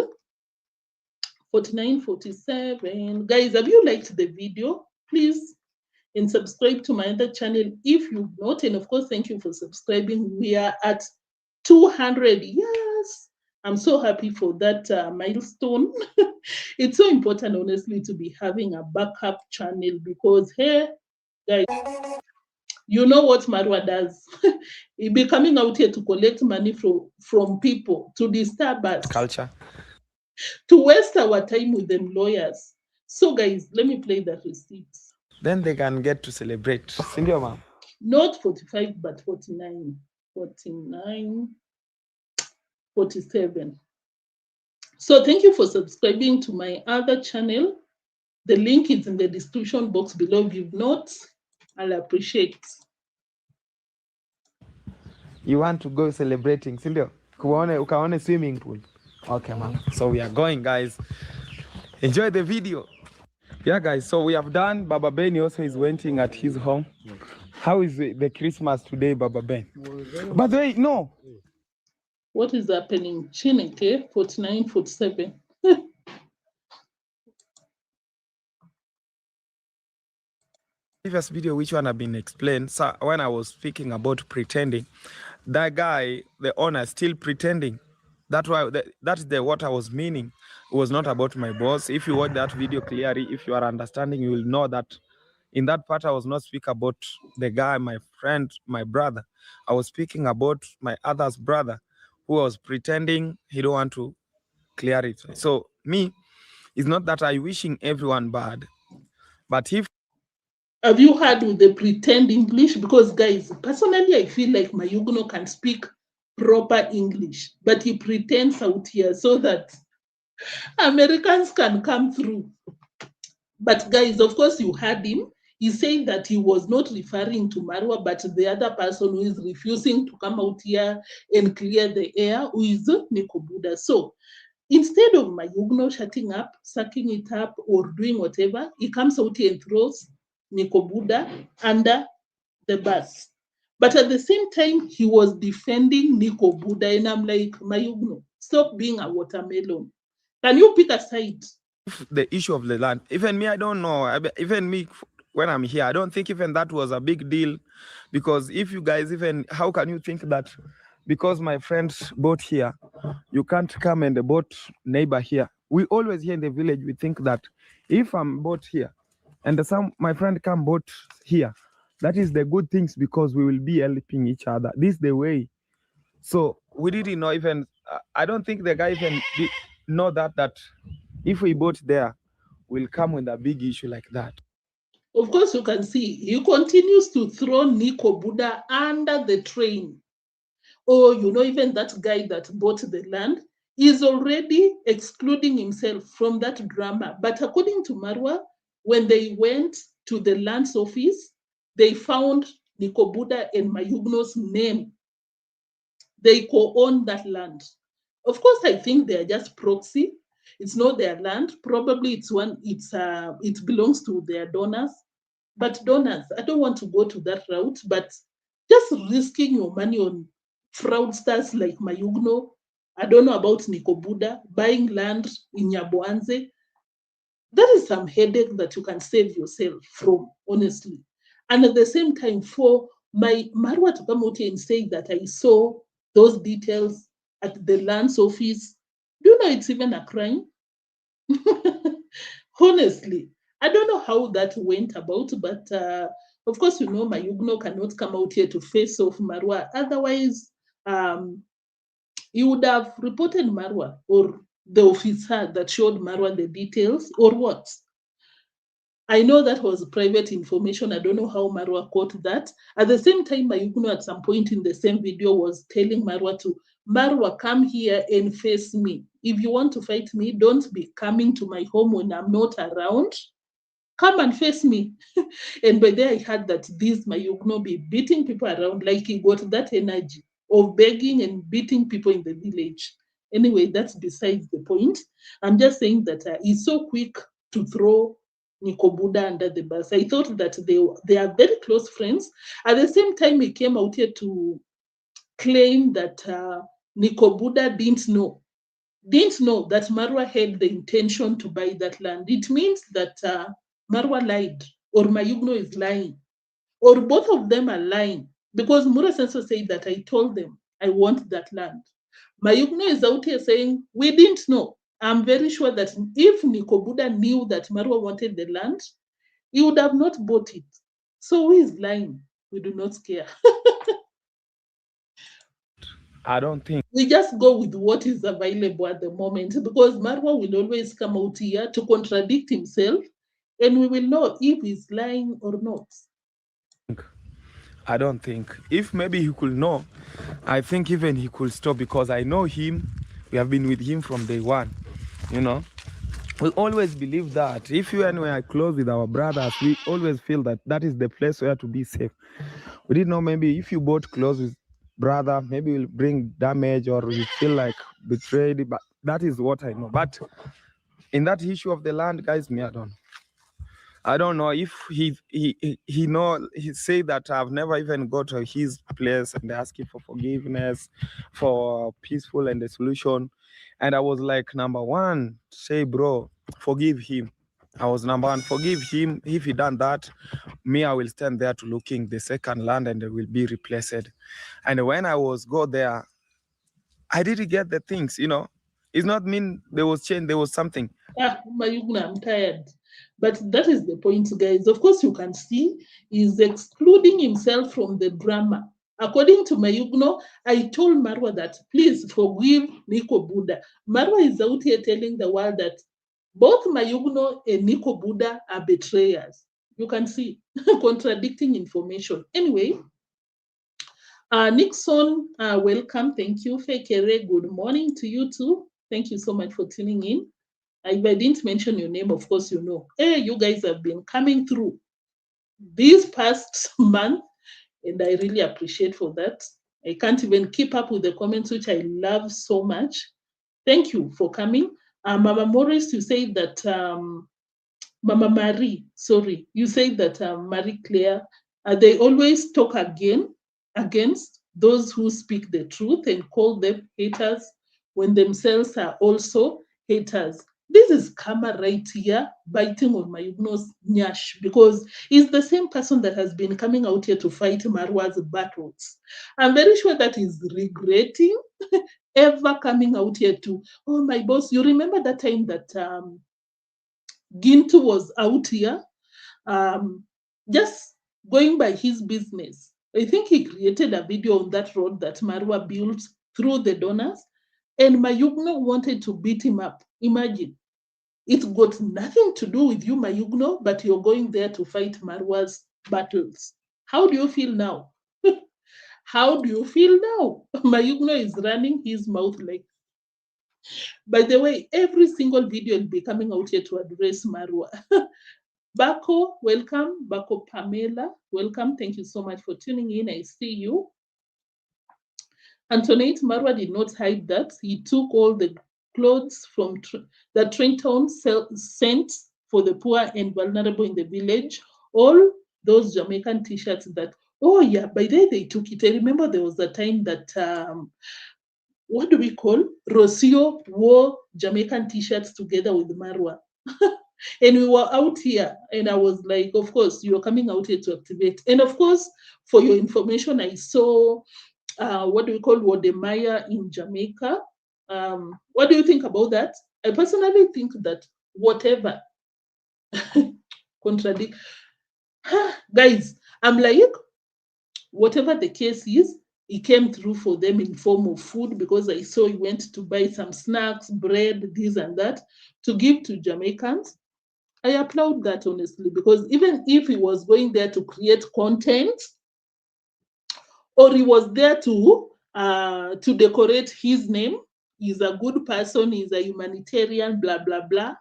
S1: 49, 47. Guys, have you liked the video? Please, and subscribe to my other channel if you've not. And of course, thank you for subscribing. We are at 200. Yes, I'm so happy for that milestone. It's so important, honestly, to be having a backup channel, because here, guys, you know what Marwa does. He be coming out here to collect money from people, to disturb us,
S5: Culture.
S1: to waste our time with them lawyers. So guys, let me play the receipts.
S5: Then they can get to celebrate. Sindio, ma'am?
S1: Not 45, but 49. 49, 47. So thank you for subscribing to my other channel. The link is in the description box below. If you've not, I'll appreciate.
S5: You want to go celebrating, Sindio? Ukaone swimming pool. Okay, ma'am. So we are going, guys. Enjoy the video. Yeah, guys. So we have done. Baba Ben also is waiting at his home. How is the Christmas today, Baba Ben? By the way, no.
S1: What is happening? Chineke, 49, 47.
S5: Previous video, which one have been explained, so when I was speaking about pretending, that guy, the owner, still pretending. That's why that's what I was meaning. It was not about my boss. If you watch that video clearly, if you are understanding, you will know that in that part I was not speaking about the guy, my friend, my brother. I was speaking about my other's brother who was pretending he don't want to clear it. So me, it's not that I wishing everyone bad, but if
S1: Have you heard with the pretend English? Because guys, personally, I feel like Mayuguno can speak proper English, but he pretends out here so that Americans can come through. But guys, of course, you heard him. He said that he was not referring to Marwa, but the other person who is refusing to come out here and clear the air, who is Obuda. So instead of Mayugno shutting up, sucking it up, or doing whatever, he comes out here and throws Obuda under the bus. But at the same time, he was defending Obuda, and I'm like, Mayugno, stop being a watermelon. Can you pick a side?
S5: the issue of the land, even me, I don't know. Even me, when I'm here, I don't think even that was a big deal, because if you guys even, how can you think that because my friends bought here, you can't come and bought neighbor here? We always here in the village, we think that if I'm bought here and my friend come bought here, that is the good things, because we will be helping each other. This is the way. So we didn't know even, I don't think the guy even know that if we bought there, we'll come with a big issue like that.
S1: Of course, you can see he continues to throw Obuda under the train. Oh, you know, even that guy that bought the land is already excluding himself from that drama. But according to Marwa, when they went to the land's office, they found Obuda and Mayugno's name. They co-own that land. Of course, I think they are just proxy. It's not their land. Probably it belongs to their donors. But donors, I don't want to go to that route, but just risking your money on fraudsters like Mayugno, I don't know about Obuda, buying land in Nyabohanse, that is some headache that you can save yourself from, honestly. And at the same time, for my Marwa to come out here and say that I saw those details at the land's office, do you know it's even a crime? Honestly, I don't know how that went about, but of course, you know, Mayugno cannot come out here to face off Marwa. Otherwise, he would have reported Marwa or the officer that showed Marwa the details or what. I know that was private information. I don't know how Marwa caught that. At the same time, Mayugno at some point in the same video was telling Marwa to, Marwa, come here and face me. If you want to fight me, don't be coming to my home when I'm not around. Come and face me. And by there I heard that this Mayugno be beating people around, like he got that energy of begging and beating people in the village. Anyway, that's besides the point. I'm just saying that he's so quick to throw Obuda under the bus. I thought that they are very close friends. At the same time, he came out here to claim that Obuda didn't know that Marwa had the intention to buy that land. It means that Marwa lied, or Mayugno is lying, or both of them are lying, because Mura Senso said that I told them I want that land. Mayugno is out here saying we didn't know. I'm very sure that if Obuda knew that Marwa wanted the land, he would have not bought it. So who is lying? We do not care.
S5: I don't think.
S1: We just go with what is available at the moment, because Marwa will always come out here to contradict himself, and we will know if he's lying or not.
S5: I don't think. If maybe he could know, I think even he could stop, because I know him. We have been with him from day one, you know. We always believe that if you and we are close with our brothers, we always feel that that is the place where to be safe. We didn't know maybe if you both close with brother, maybe will bring damage or you feel like betrayed. But that is what I know. But in that issue of the land, guys, me, I don't know if he said that I've never even got to his place and ask him for forgiveness, for peaceful and the solution. And I was like, number one, say, bro, forgive him. I was number one, forgive him. If he done that, me, I will stand there to looking the second land and it will be replaced. And when I was go there, I didn't get the things, you know. It's not mean there was change, there was something.
S1: Mayugno, I'm tired. But that is the point, guys. Of course, you can see he's excluding himself from the drama. According to Mayugno, I told Marwa that, please forgive Obuda. Marwa is out here telling the world that both Mayugno and Obuda are betrayers. You can see contradicting information. Anyway, Nixon, welcome. Thank you. Fekere, good morning to you too. Thank you so much for tuning in. If I didn't mention your name, of course you know. Hey, you guys have been coming through this past month, and I really appreciate for that. I can't even keep up with the comments, which I love so much. Thank you for coming. Mama Morris, you say that, Mama Marie, sorry, you say that Marie Claire, they always talk against those who speak the truth and call them haters when themselves are also haters. This is karma right here, biting on Mayugno's nyash, because he's the same person that has been coming out here to fight Marwa's battles. I'm very sure that he's regretting ever coming out here to, oh, my boss, you remember that time that Gintu was out here just going by his business. I think he created a video on that road that Marwa built through the donors, and Mayugno wanted to beat him up. Imagine. It's got nothing to do with you, Mayugno, but you're going there to fight Marwa's battles. How do you feel now? How do you feel now? Mayugno is running his mouth like. By the way, every single video will be coming out here to address Marwa. Bako, welcome. Bako Pamela, welcome. Thank you so much for tuning in. I see you. Antoinette, Marwa did not hide that. He took all the clothes from that Trenton sent for the poor and vulnerable in the village. All those Jamaican t-shirts that, oh yeah, by the way, they took it. I remember there was a time that, what do we call? Rocio wore Jamaican t-shirts together with Marwa. And we were out here, and I was like, of course, you're coming out here to activate. And of course, for your information, I saw, what do we call Wodemaya in Jamaica. What do you think about that? I personally think that whatever contradict. Guys, I'm like, whatever the case is, he came through for them in form of food, because I saw he went to buy some snacks, bread, this and that, to give to Jamaicans. I applaud that, honestly, because even if he was going there to create content, or he was there to decorate his name, he's a good person, he's a humanitarian, blah, blah, blah.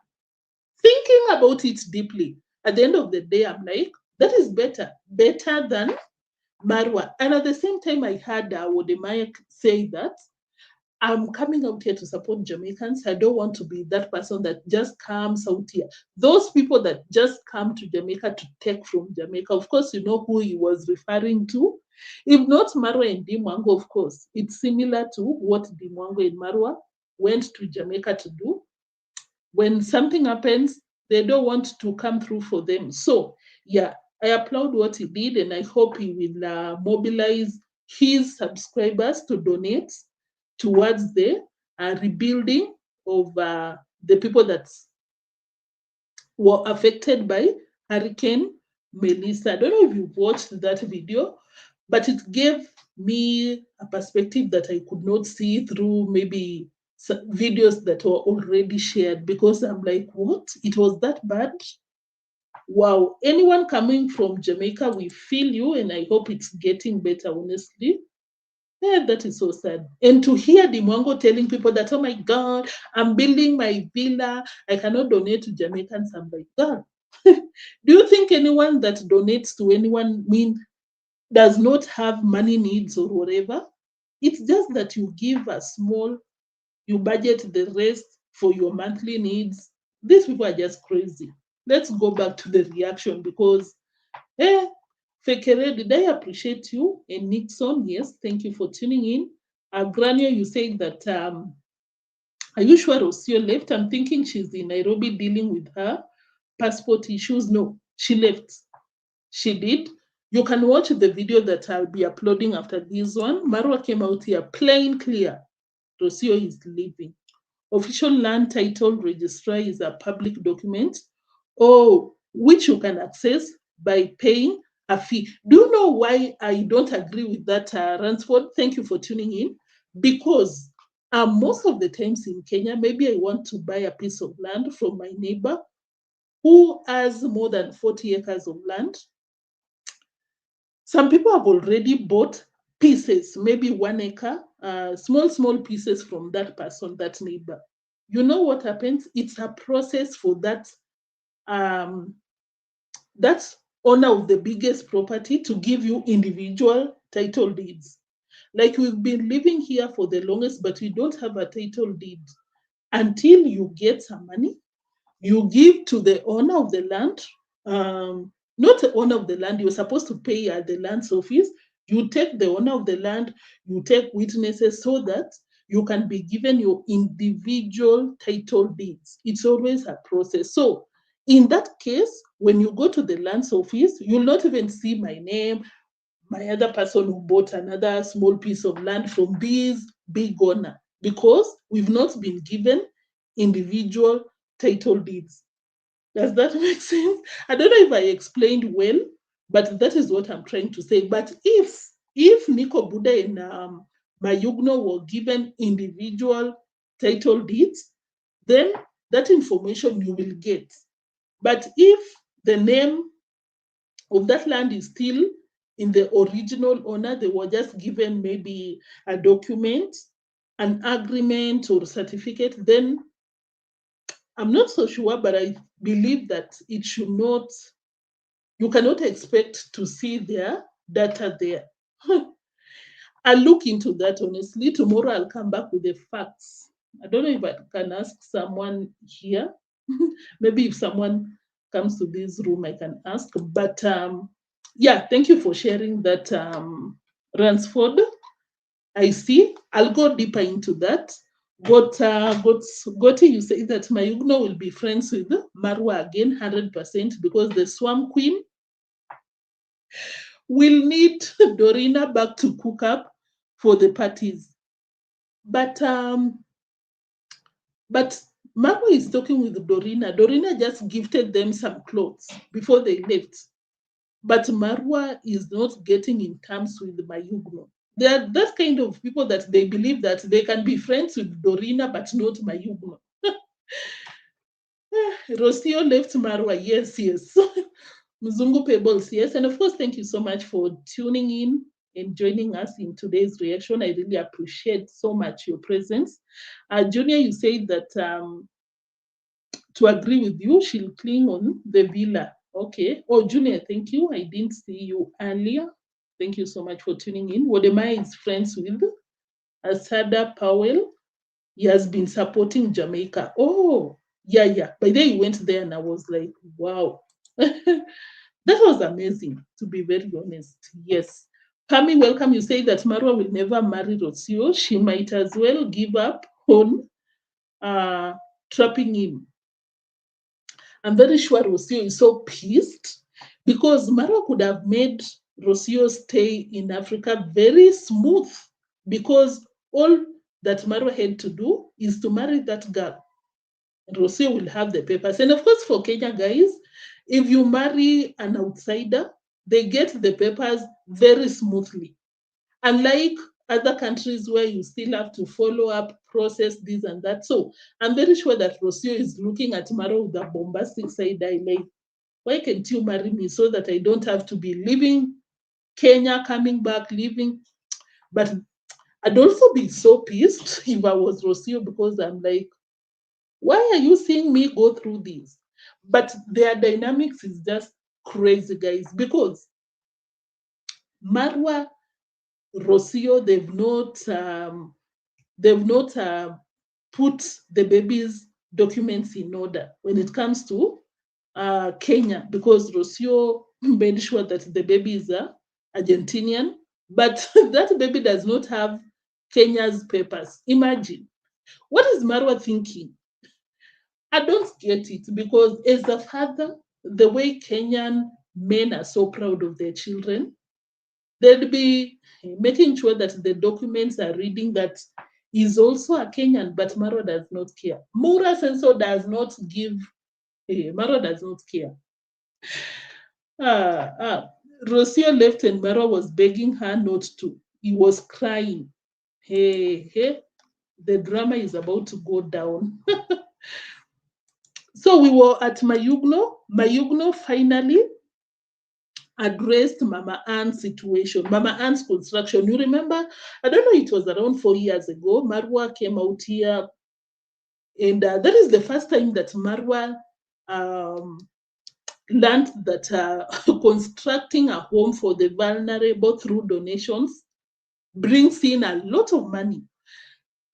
S1: Thinking about it deeply, at the end of the day, I'm like, that is better than Marwa. And at the same time, I heard Wodemaya say that I'm coming out here to support Jamaicans. I don't want to be that person that just comes out here. Those people that just come to Jamaica to take from Jamaica, of course, you know who he was referring to. If not Marwa and deemwango, of course, it's similar to what deemwango and Marwa went to Jamaica to do. When something happens, they don't want to come through for them. So, yeah, I applaud what he did, and I hope he will mobilize his subscribers to donate towards the rebuilding of the people that were affected by Hurricane Melissa. I don't know if you watched that video, but it gave me a perspective that I could not see through maybe videos that were already shared, because I'm like, what? It was that bad? Wow. Anyone coming from Jamaica, we feel you, and I hope it's getting better, honestly. Yeah, that is so sad. And to hear deemwango telling people that, oh my God, I'm building my villa, I cannot donate to Jamaicans. I'm like, God, do you think anyone that donates to anyone does not have money needs or whatever? It's just that you give a small, you budget the rest for your monthly needs. These people are just crazy. Let's go back to the reaction, because Fekere, did I appreciate you? And Nixon, yes, thank you for tuning in. Granio, you saying that, are you sure Rocio left? I'm thinking she's in Nairobi dealing with her passport issues. No, she left. She did. You can watch the video that I'll be uploading after this one. Marwa came out here plain clear. Rocio is leaving. Official land title registrar is a public document, which you can access by paying a fee. Do you know why I don't agree with that, Ransford? Thank you for tuning in. Because most of the times in Kenya, maybe I want to buy a piece of land from my neighbor who has more than 40 acres of land. Some people have already bought pieces, maybe 1 acre, small pieces from that person, that neighbor. You know what happens? It's a process for that owner of the biggest property to give you individual title deeds. Like, we've been living here for the longest, but we don't have a title deed. Until you get some money, you give to the owner of the land. Not the owner of the land, you're supposed to pay at the land's office. You take the owner of the land, you take witnesses, so that you can be given your individual title deeds. It's always a process. So in that case, when you go to the land's office, you'll not even see my name, my other person who bought another small piece of land from this big owner, because we've not been given individual title deeds. Does that make sense? I don't know if I explained well, but that is what I'm trying to say. But if Nico Buddha and Mayugno were given individual title deeds, then that information you will get. But if the name of that land is still in the original owner, they were just given maybe a document, an agreement or certificate, then I'm not so sure, but I believe that it should not, you cannot expect to see their data there. I'll look into that, honestly. Tomorrow I'll come back with the facts. I don't know if I can ask someone here. Maybe if someone comes to this room, I can ask. But yeah, thank you for sharing that, Ransford. I see. I'll go deeper into that. Gotti, you say that Mayugno will be friends with Marwa again, 100%, because the Swam Queen will need Dorina back to cook up for the parties. But Marwa is talking with Dorina. Dorina just gifted them some clothes before they left. But Marwa is not getting in terms with Mayuguno. They are that kind of people that they believe that they can be friends with Dorina, but not Mayuguno. Rocio left Marwa. Yes, yes. Mzungu Pebbles, yes. And of course, thank you so much for tuning in and joining us in today's reaction. I really appreciate so much your presence. Junior, you said that to agree with you, she'll cling on the villa. Okay. Oh, Junior, thank you. I didn't see you earlier. Thank you so much for tuning in. Wodemaya is friends with Asada Powell. He has been supporting Jamaica. Oh, yeah. By then he went there and I was like, wow. That was amazing, to be very honest. Yes. Pami, welcome. You say that Marwa will never marry Rocio. She might as well give up on trapping him. I'm very sure Rocio is so pissed because Marwa could have made Rocio's stay in Africa very smooth because all that Marwa had to do is to marry that girl. Rocio will have the papers. And of course, for Kenya, guys, if you marry an outsider, they get the papers very smoothly. Unlike other countries where you still have to follow up, process this and that. So I'm very sure that Rocio is looking at Marwa with a bombastic side eye, like, why can't you marry me so that I don't have to be leaving Kenya, coming back, leaving? But I'd also be so pissed if I was Rocio because I'm like, why are you seeing me go through this? But their dynamics is just crazy, guys, because Marwa, Rocio, they've not put the baby's documents in order when it comes to Kenya, because Rocio made sure that the baby is Argentinian, but that baby does not have Kenya's papers. Imagine. What is Marwa thinking? I don't get it because as a father, the way Kenyan men are so proud of their children, they'll be making sure that the documents are reading that he's also a Kenyan, but Marwa does not care. Mura Senso does not give, Marwa does not care. Rocio left and Marwa was begging her not to. He was crying. Hey, the drama is about to go down. So we were at Mayugno. Mayugno finally addressed Mama Ann's situation, Mama Ann's construction. You remember, I don't know, it was around 4 years ago, Marwa came out here, and that is the first time that Marwa learned that constructing a home for the vulnerable through donations brings in a lot of money.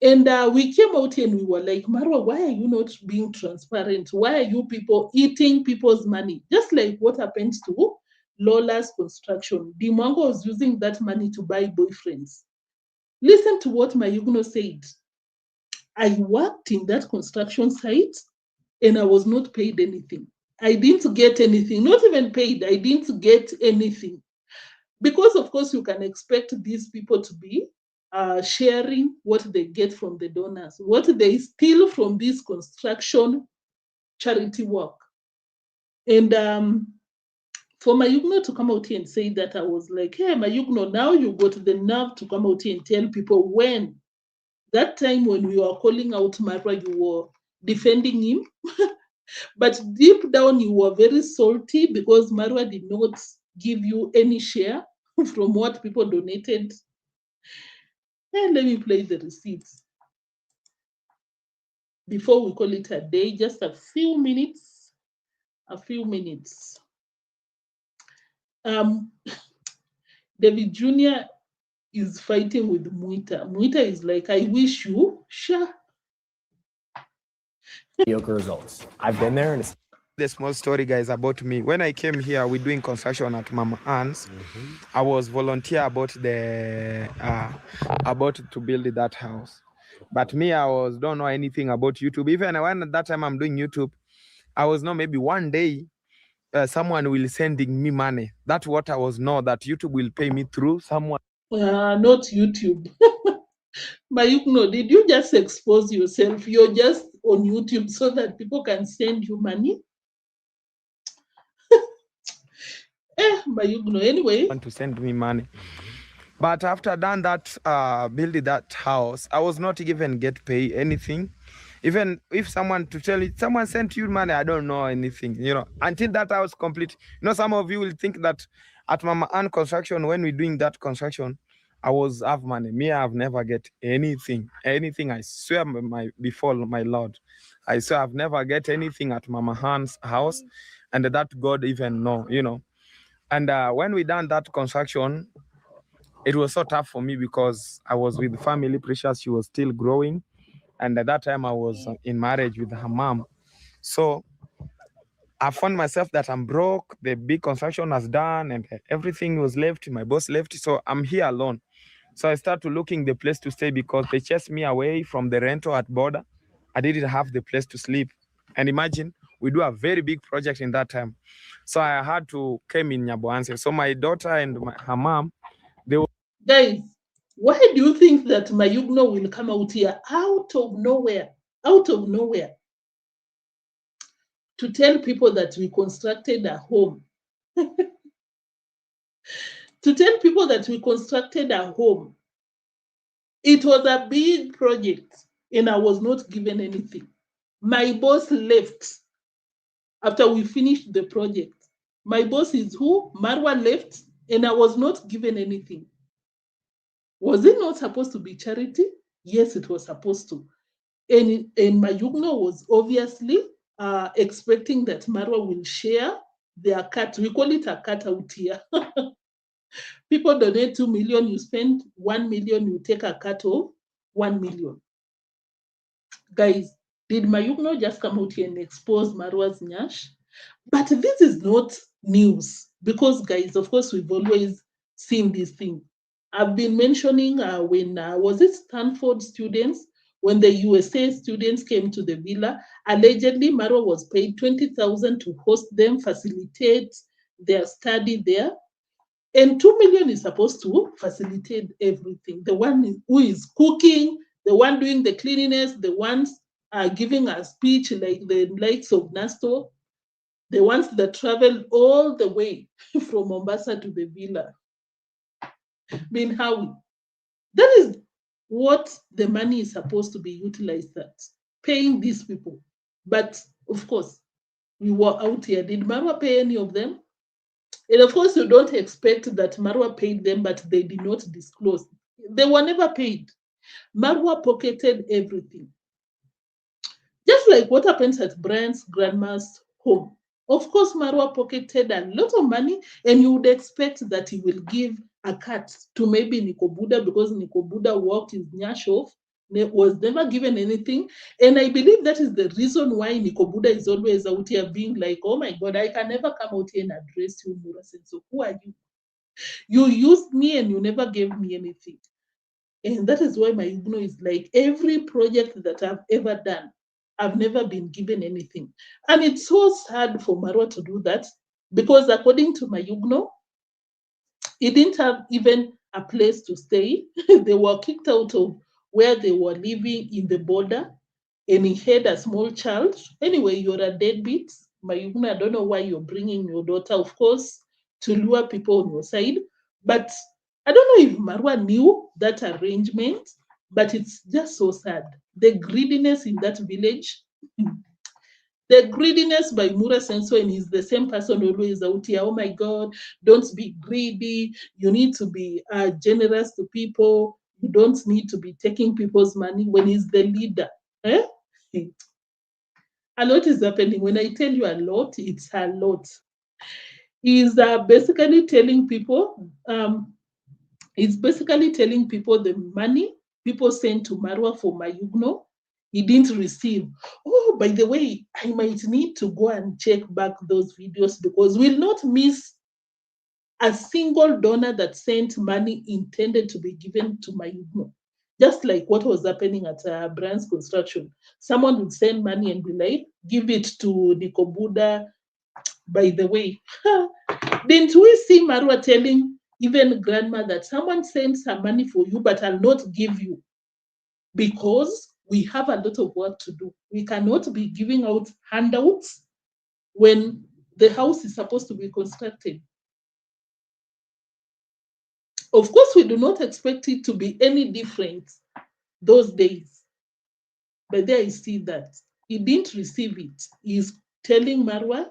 S1: And we came out here and we were like, Marwa, why are you not being transparent? Why are you people eating people's money? Just like what happened to Lola's construction. Deemwango was using that money to buy boyfriends. Listen to what Mayugno said. I worked in that construction site and I was not paid anything. I didn't get anything, not even paid. I didn't get anything. Because, of course, you can expect these people to be sharing what they get from the donors, what they steal from this construction charity work. And for Mayugno to come out here and say that, I was like, hey, Mayugno, now you got the nerve to come out here and tell people when. That time when we were calling out Marwa, you were defending him. But deep down, you were very salty because Marwa did not give you any share from what people donated. And let me play the receipts. Before we call it a day, just a few minutes. David Jr. is fighting with Muita. Muita is like, I wish you, sure.
S2: Mediocre results. I've been there, and it's
S5: The small story, guys, about me. When I came here, we're doing construction at Mama Ann's. I was volunteer about to build that house. But me, don't know anything about YouTube. Even when at that time I'm doing YouTube, I was know maybe one day someone will sending me money. That's what I was know, that YouTube will pay me through someone.
S1: Not YouTube. Mayugno, did you just expose yourself? You're just on YouTube so that people can send you money. Mayuguno, anyway.
S5: Want to send me money. But after done that, building that house, I was not even get paid anything. Even if someone to tell you, someone sent you money, I don't know anything, you know, until that house complete. You know, some of you will think that at Mama Ann construction, when we're doing that construction, I was have money. Me, I've never get anything. Anything, I swear before my Lord. I swear I've never get anything at Mama Ann's house, and that God even know, you know. And when we done that construction, it was so tough for me because I was with family. Precious, she was still growing, and at that time I was in marriage with her mom. So I found myself that I'm broke. The big construction was done, and everything was left. My boss left, so I'm here alone. So I started looking the place to stay because they chased me away from the rental at border. I didn't have the place to sleep, and imagine we do a very big project in that time. So I had to came in Nyabohanse. So my daughter and her mom, they were.
S1: Guys, why do you think that Mayugno will come out here out of nowhere, to tell people that we constructed a home? To tell people that we constructed a home. It was a big project and I was not given anything. My boss left after we finished the project. My boss is who? Marwa left and I was not given anything. Was it not supposed to be charity? Yes, it was supposed to. And Mayugno was obviously expecting that Marwa will share their cut. We call it a cut out here. People donate 2 million, you spend 1 million, you take a cut of 1 million. Guys, did Mayugno just come out here and expose Marwa's nyash? But this is not news because, guys, of course, we've always seen this thing. I've been mentioning when, was it Stanford students, when the USA students came to the villa, allegedly Marwa was paid 20,000 to host them, facilitate their study there. And 2 million is supposed to facilitate everything. The one who is cooking, the one doing the cleanliness, the ones giving a speech like the likes of Nasto, the ones that travel all the way from Mombasa to the villa. I mean, how? That is what the money is supposed to be utilized at, paying these people. But of course, we were out here. Did Marwa pay any of them? And of course, you don't expect that Marwa paid them, but they did not disclose. They were never paid. Marwa pocketed everything. Just like what happens at Brian's grandma's home. Of course, Marwa pocketed a lot of money, and you would expect that he will give a cut to maybe Nikobuda because Nikobuda worked his nyash off, was never given anything. And I believe that is the reason why Nikobuda is always out here being like, oh my God, I can never come out here and address you, Murasen. So who are you? You used me and you never gave me anything. And that is why Mayugno is like, every project that I've ever done, I've never been given anything. And it's so sad for Marwa to do that because according to Mayugno, he didn't have even a place to stay. They were kicked out of where they were living in the border, and he had a small child. Anyway, you're a deadbeat. Mayugno, I don't know why you're bringing your daughter, of course, to lure people on your side. But I don't know if Marwa knew that arrangement, but it's just so sad. The greediness in that village, the greediness by Mura Senso, and he's the same person always out here. Oh my God, don't be greedy. You need to be generous to people. You don't need to be taking people's money when he's the leader. Eh? A lot is happening. When I tell you a lot, it's a lot. He's basically telling people, the money people sent to Marwa for Mayugno, he didn't receive. Oh, by the way, I might need to go and check back those videos because we'll not miss a single donor that sent money intended to be given to Mayugno. Just like what was happening at Brian's construction. Someone would send money and be like, give it to Nikobuda. By the way, didn't we see Marwa telling even grandma that someone sent some money for you, but I'll not give you because we have a lot of work to do. We cannot be giving out handouts when the house is supposed to be constructed. Of course, we do not expect it to be any different those days. But there I see that he didn't receive it. He's telling Marwa,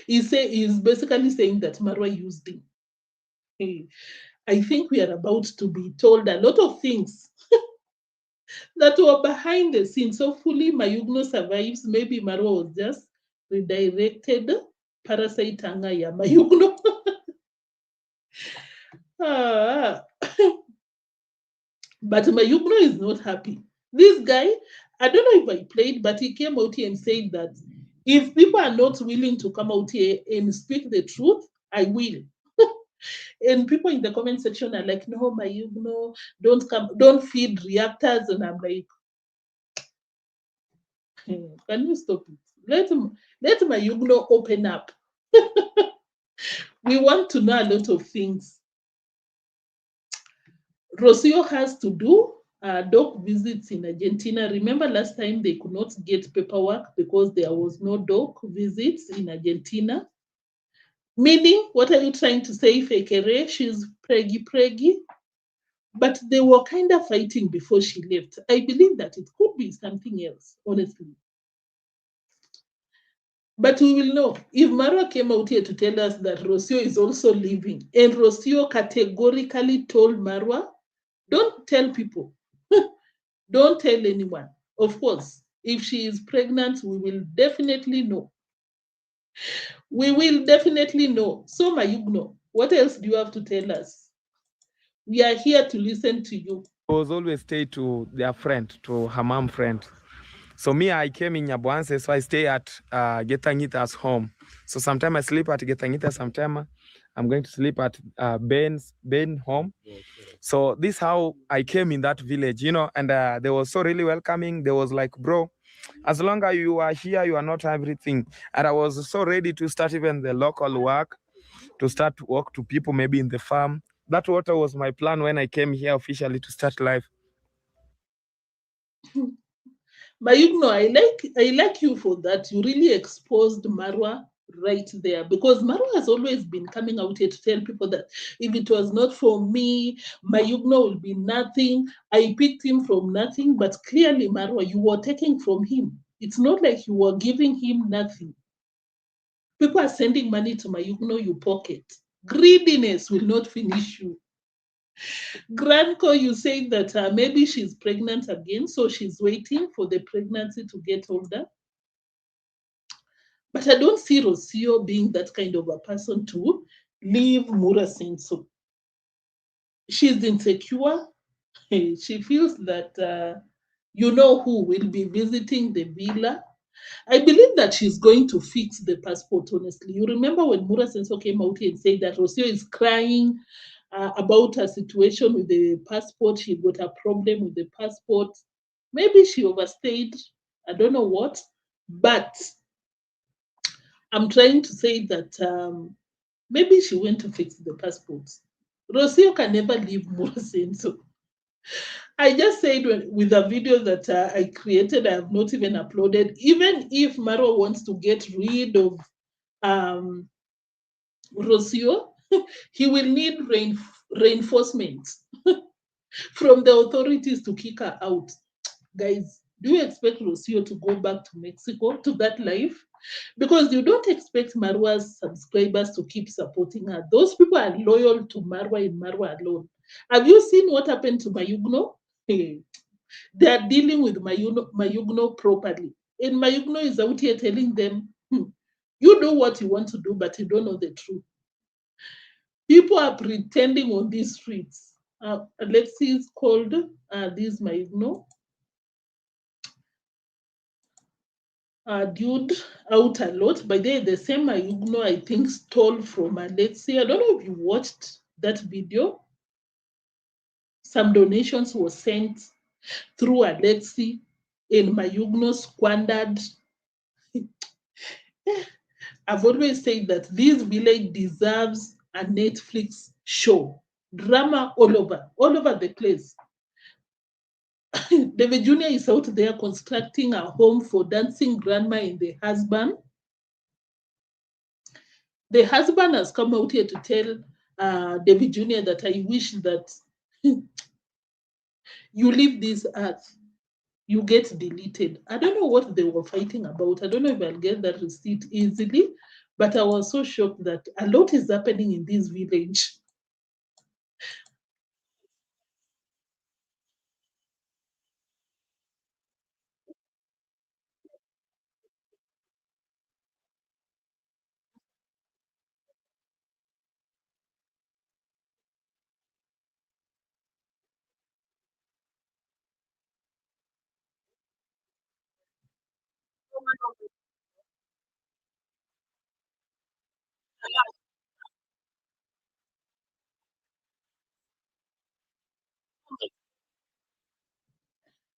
S1: he's basically saying that Marwa used him. I think we are about to be told a lot of things that were behind the scenes. So fully Mayugno survives. Maybe Marwa was just redirected. Parasite anga ya Mayugno. But Mayugno is not happy. This guy, I don't know if I played, but he came out here and said that if people are not willing to come out here and speak the truth, I will. And people in the comment section are like, no, Mayugno, don't come, don't feed reactors. And I'm like, can you stop it? Let Mayugno open up. We want to know a lot of things. Rocio has to do dog visits in Argentina. Remember last time they could not get paperwork because there was no dog visits in Argentina. Meaning, what are you trying to say, Fekere? She's preggy. But they were kind of fighting before she left. I believe that it could be something else, honestly. But we will know. If Marwa came out here to tell us that Rocio is also leaving, and Rocio categorically told Marwa, don't tell people. Don't tell anyone. Of course, if she is pregnant, we will definitely know. We will definitely know. So, Mayugno, what else do you have to tell us? We are here to listen to you.
S5: I was always stay to their friend, to her mom friend. So me, I came in Nyabohanse, so I stay at Getangita's home. So sometimes I sleep at Getangita, sometimes I'm going to sleep at Ben home. So this is how I came in that village, you know, and they were so really welcoming. They was like, bro, as long as you are here, you are not everything. And I was so ready to start even the local work, to start to work to people maybe in the farm. That was my plan when I came here officially to start life.
S1: Mayugno, I like you for that. You really exposed Marwa right there, because Marwa has always been coming out here to tell people that if it was not for me, Mayugno will be nothing. I picked him from nothing, but clearly, Marwa, you were taking from him. It's not like you were giving him nothing. People are sending money to Mayugno, you pocket. Greediness will not finish you. Grandco, you say that maybe she's pregnant again, so she's waiting for the pregnancy to get older. But I don't see Rocio being that kind of a person to leave Mura Senso. She's insecure. She feels that you know who will be visiting the villa. I believe that she's going to fix the passport, honestly. You remember when Mura Senso came out here and said that Rocio is crying about her situation with the passport. She got a problem with the passport. Maybe she overstayed. I don't know what. But I'm trying to say that maybe she went to fix the passports. Rocio can never leave Murasenso. I just said with the video that I created, I have not even uploaded. Even if Marwa wants to get rid of Rocio, he will need reinforcement from the authorities to kick her out. Guys, do you expect Rocio to go back to Mexico, to that life? Because you don't expect Marwa's subscribers to keep supporting her. Those people are loyal to Marwa and Marwa alone. Have you seen what happened to Mayugno? They are dealing with Mayugno properly. And Mayugno is out here telling them, you do what you want to do, but you don't know the truth. People are pretending on these streets. Let's see, it's called this Mayugno. Dude out a lot. By the same Mayugno, I think, stole from Alexi. I don't know if you watched that video. Some donations were sent through Alexi, and Mayugno squandered. I've always said that this village deserves a Netflix show. Drama all over the place. David Jr. is out there constructing a home for dancing grandma and the husband. The husband has come out here to tell David Jr. that I wish that you leave this earth, you get deleted. I don't know what they were fighting about. I don't know if I'll get that receipt easily, but I was so shocked that a lot is happening in this village.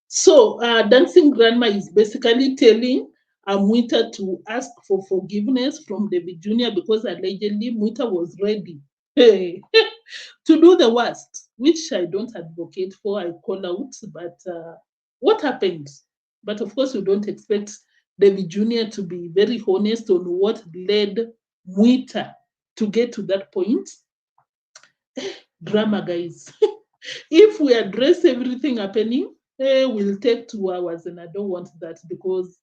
S1: So dancing grandma is basically telling Mwita to ask for forgiveness from David Jr. because allegedly Mwita was ready to do the worst, which I don't advocate for, I call out. But what happened? But of course, you don't expect David Jr. to be very honest on what led Mwita to get to that point. Drama, guys. If we address everything happening, we'll take 2 hours, and I don't want that because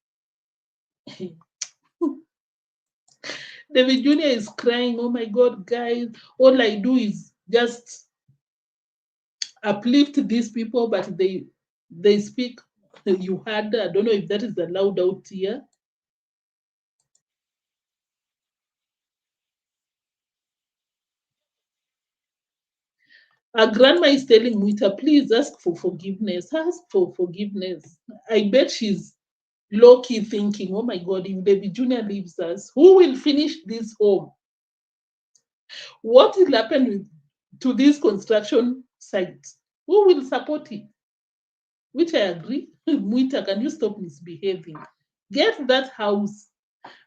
S1: David Jr. is crying. Oh my God, guys! All I do is just uplift these people, but they speak. You heard. I don't know if that is allowed out here. Our grandma is telling Mwita, please ask for forgiveness. Ask for forgiveness. I bet she's low-key thinking, oh my God, if David Jr. leaves us, who will finish this home? What will happen to this construction site? Who will support it? Which I agree. Mwita, can you stop misbehaving? Get that house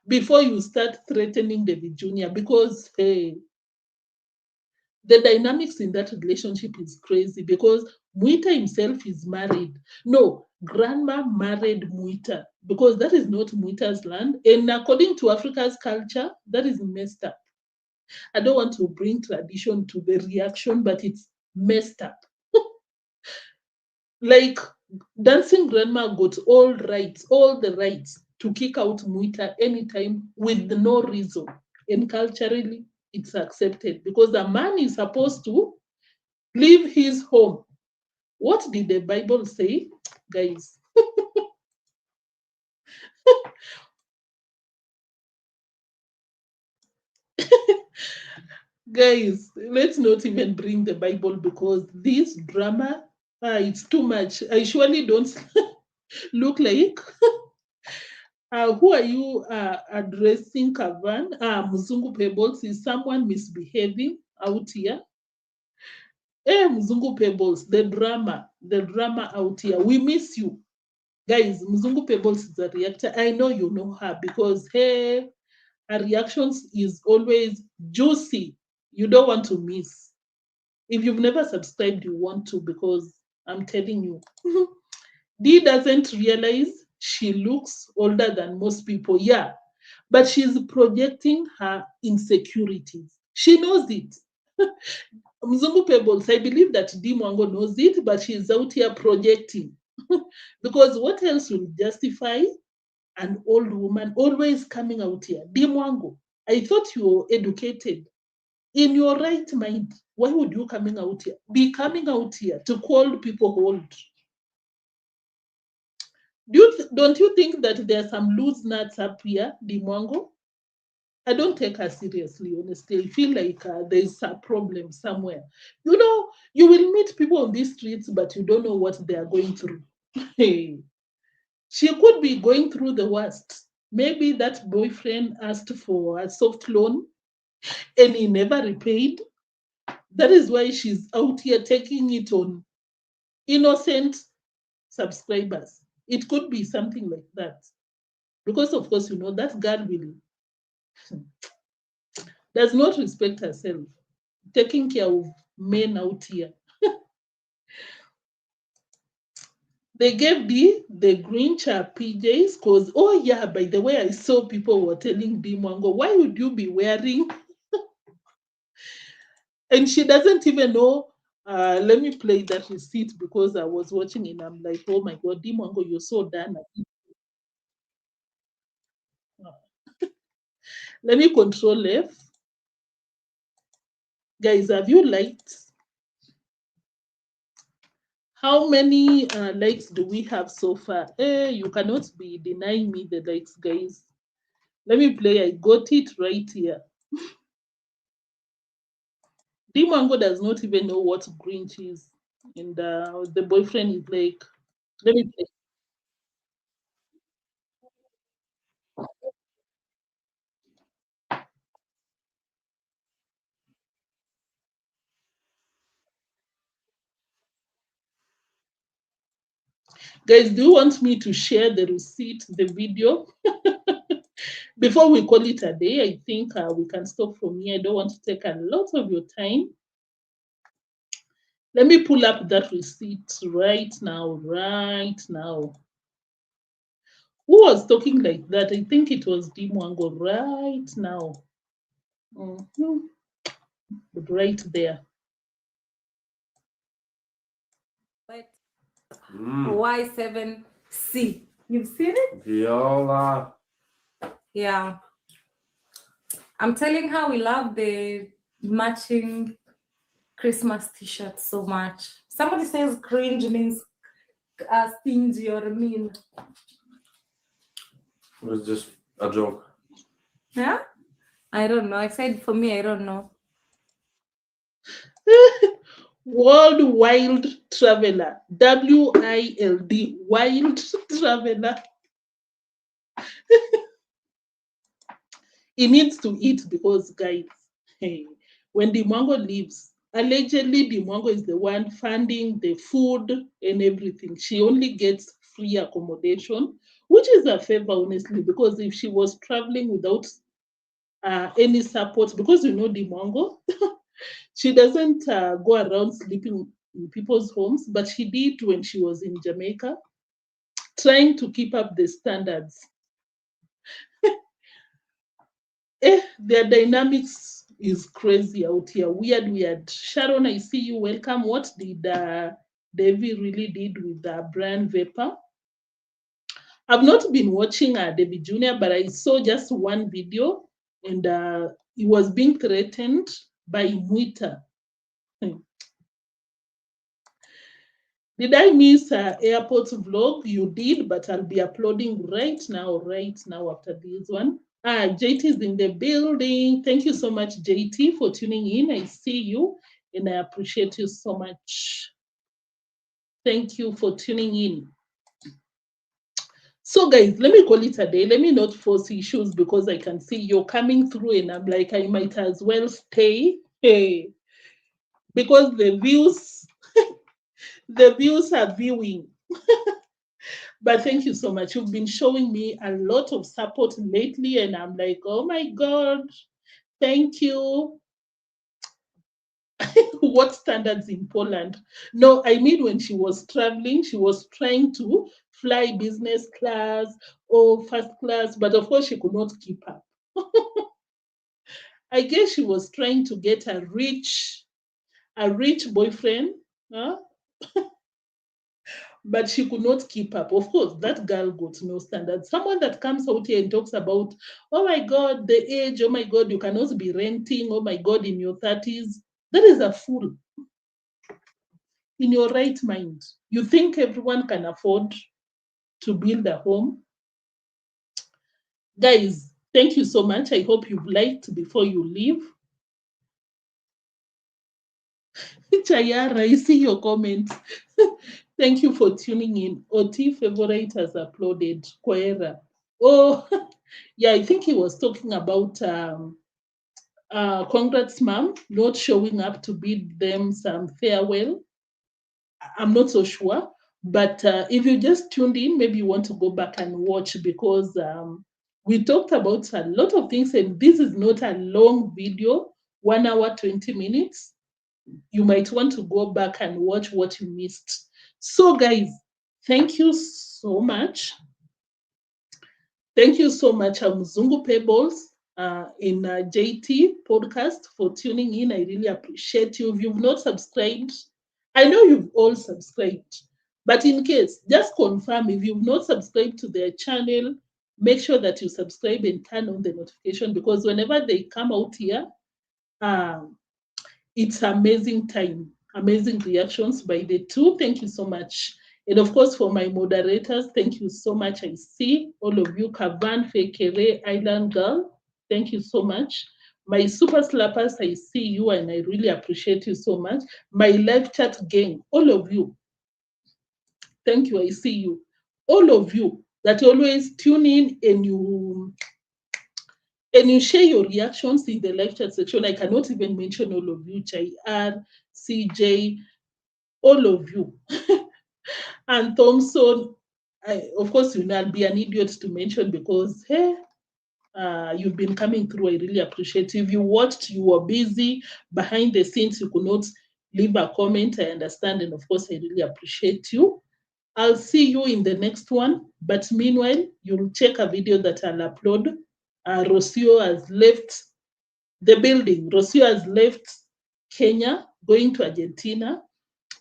S1: before you start threatening David Jr. because hey, the dynamics in that relationship is crazy because Mwita himself is married. No, grandma married Mwita because that is not Mwita's land. And according to Africa's culture, that is messed up. I don't want to bring tradition to the reaction, but it's messed up. Like dancing grandma got all the rights to kick out Mwita anytime with no reason. And culturally, it's accepted because a man is supposed to leave his home. What did the Bible say, guys? Guys, let's not even bring the Bible because this drama, it's too much. I surely don't look like. Who are you addressing, Kavan? Muzungu Pebbles, is someone misbehaving out here? Muzungu Pebbles, the drama out here. We miss you. Guys, Muzungu Pebbles is a reactor. I know you know her because hey, her reactions is always juicy. You don't want to miss. If you've never subscribed, you want to because I'm telling you. Dee doesn't realize she looks older than most people. Yeah, but she's projecting her insecurities. She knows it. Mzungu Pebbles, I believe that Deemwango knows it, but she's out here projecting. Because what else will justify an old woman always coming out here? Deemwango, I thought you were educated. In your right mind, why would you be coming out here to call people old? Don't you think that there are some loose nuts up here, Deemwango? I don't take her seriously, honestly. I feel like there's a problem somewhere. You know, you will meet people on these streets, but you don't know what they are going through. Hey, she could be going through the worst. Maybe that boyfriend asked for a soft loan and he never repaid. That is why she's out here taking it on innocent subscribers. It could be something like that. Because, of course, you know, that girl will does not respect herself, taking care of men out here. They gave the Grinch PJs because, oh yeah, by the way, I saw people were telling deemwango, why would you be wearing? And she doesn't even know. Let me play that receipt because I was watching it. I'm like, oh my God, deemwango, you're so done. Let me control F. Guys, have you liked? How many likes do we have so far? You cannot be denying me the likes, guys. Let me play. I got it right here. Deemwango does not even know what Grinch is. And the boyfriend is like, let me play. Guys, do you want me to share the receipt, the video? Before we call it a day, I think we can stop from here. I don't want to take a lot of your time. Let me pull up that receipt right now, right now. Who was talking like that? I think it was deemwango right now. Right there.
S6: Y7C. You've seen it?
S7: Viola.
S6: Yeah. I'm telling her we love the matching Christmas t-shirts so much. Somebody says cringe means stingy or mean.
S7: It was just a joke.
S6: Yeah? I don't know. I said for me, I don't know.
S1: World Wild Traveler. WILD. Wild Traveler. He needs to eat because, guys, hey, when deemwango leaves, allegedly deemwango is the one funding the food and everything. She only gets free accommodation, which is a favor, honestly, because if she was traveling without any support, because you know deemwango, she doesn't go around sleeping in people's homes, but she did when she was in Jamaica, trying to keep up the standards. Their dynamics is crazy out here. Weird. Sharon, I see you. Welcome. What did Davy really did with the brand Vapor? I've not been watching davyjnr, but I saw just one video, and he was being threatened by Mwita. Did I miss airport vlog? You did, but I'll be uploading right now after this one. JT is in the building. Thank you so much, JT, for tuning in. I see you, and I appreciate you so much. Thank you for tuning in. So, guys, let me call it a day. Let me not force issues because I can see you're coming through, and I'm like, I might as well stay. Hey, because the views are viewing. But thank you so much. You've been showing me a lot of support lately, and I'm like, oh my God, thank you. What standards in Poland? No, I mean, when she was traveling, she was trying to fly business class or first class, but of course, she could not keep up. I guess she was trying to get a rich boyfriend. Huh? But she could not keep up. Of course, that girl got no standards. Someone that comes out here and talks about, oh my God, the age, oh my God, you cannot be renting, oh my God, in your 30s. That is a fool. In your right mind, you think everyone can afford to build a home? Guys, thank you so much. I hope you've liked before you leave. Chayara, I see your comments. Thank you for tuning in. OT favorite has uploaded Quera. Oh, yeah, I think he was talking about congratsmum not showing up to bid them some farewell. I'm not so sure. But if you just tuned in, maybe you want to go back and watch because we talked about a lot of things, and this is not a long video, 1 hour, 20 minutes. You might want to go back and watch what you missed. So, guys, Thank you so much. Thank you so much, Mzungu Pebbles in JT podcast for tuning in. I really appreciate you. If you've not subscribed, I know you've all subscribed, but in case, just confirm if you've not subscribed to their channel, make sure that you subscribe and turn on the notification, because whenever they come out here, it's amazing time, amazing reactions by the two. Thank you so much. And of course, for my moderators, thank you so much. I see all of you, Kavan, Fekere, Island Girl, thank you so much. My super slappers, I see you and I really appreciate you so much. My live chat gang, all of you, thank you, I see you. All of you that always tune in and you share your reactions in the live chat section. I cannot even mention all of you, Chai CJ, all of you. And Thompson, of course, I'll be an idiot to mention because, hey, you've been coming through. I really appreciate you. If you watched, you were busy behind the scenes, you could not leave a comment. I understand. And of course, I really appreciate you. I'll see you in the next one. But meanwhile, you'll check a video that I'll upload. Rocio has left the building. Rocio has left Kenya, going to Argentina.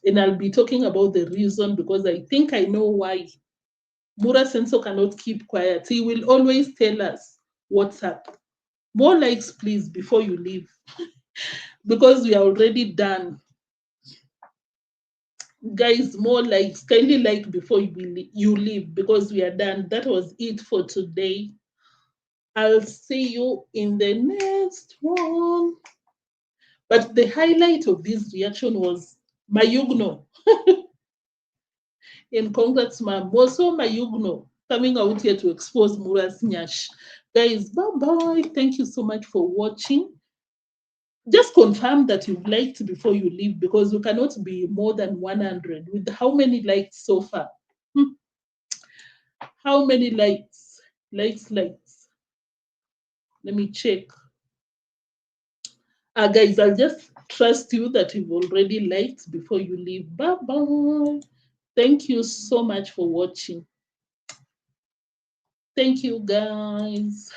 S1: And I'll be talking about the reason, because I think I know why. Mura Senso cannot keep quiet. He will always tell us what's up. More likes, please, before you leave. Because we are already done. Guys, more likes. Kindly like before you leave, because we are done. That was it for today. I'll see you in the next one. But the highlight of this reaction was Mayugno. And congratsmum. Also Mayugno coming out here to expose Mura's nyash. Guys, bye-bye. Thank you so much for watching. Just confirm that you've liked before you leave, because you cannot be more than 100. With how many likes so far? How many likes? Likes. Let me check. Guys, I'll just trust you that you've already liked before you leave. Bye-bye. Thank you so much for watching. Thank you, guys.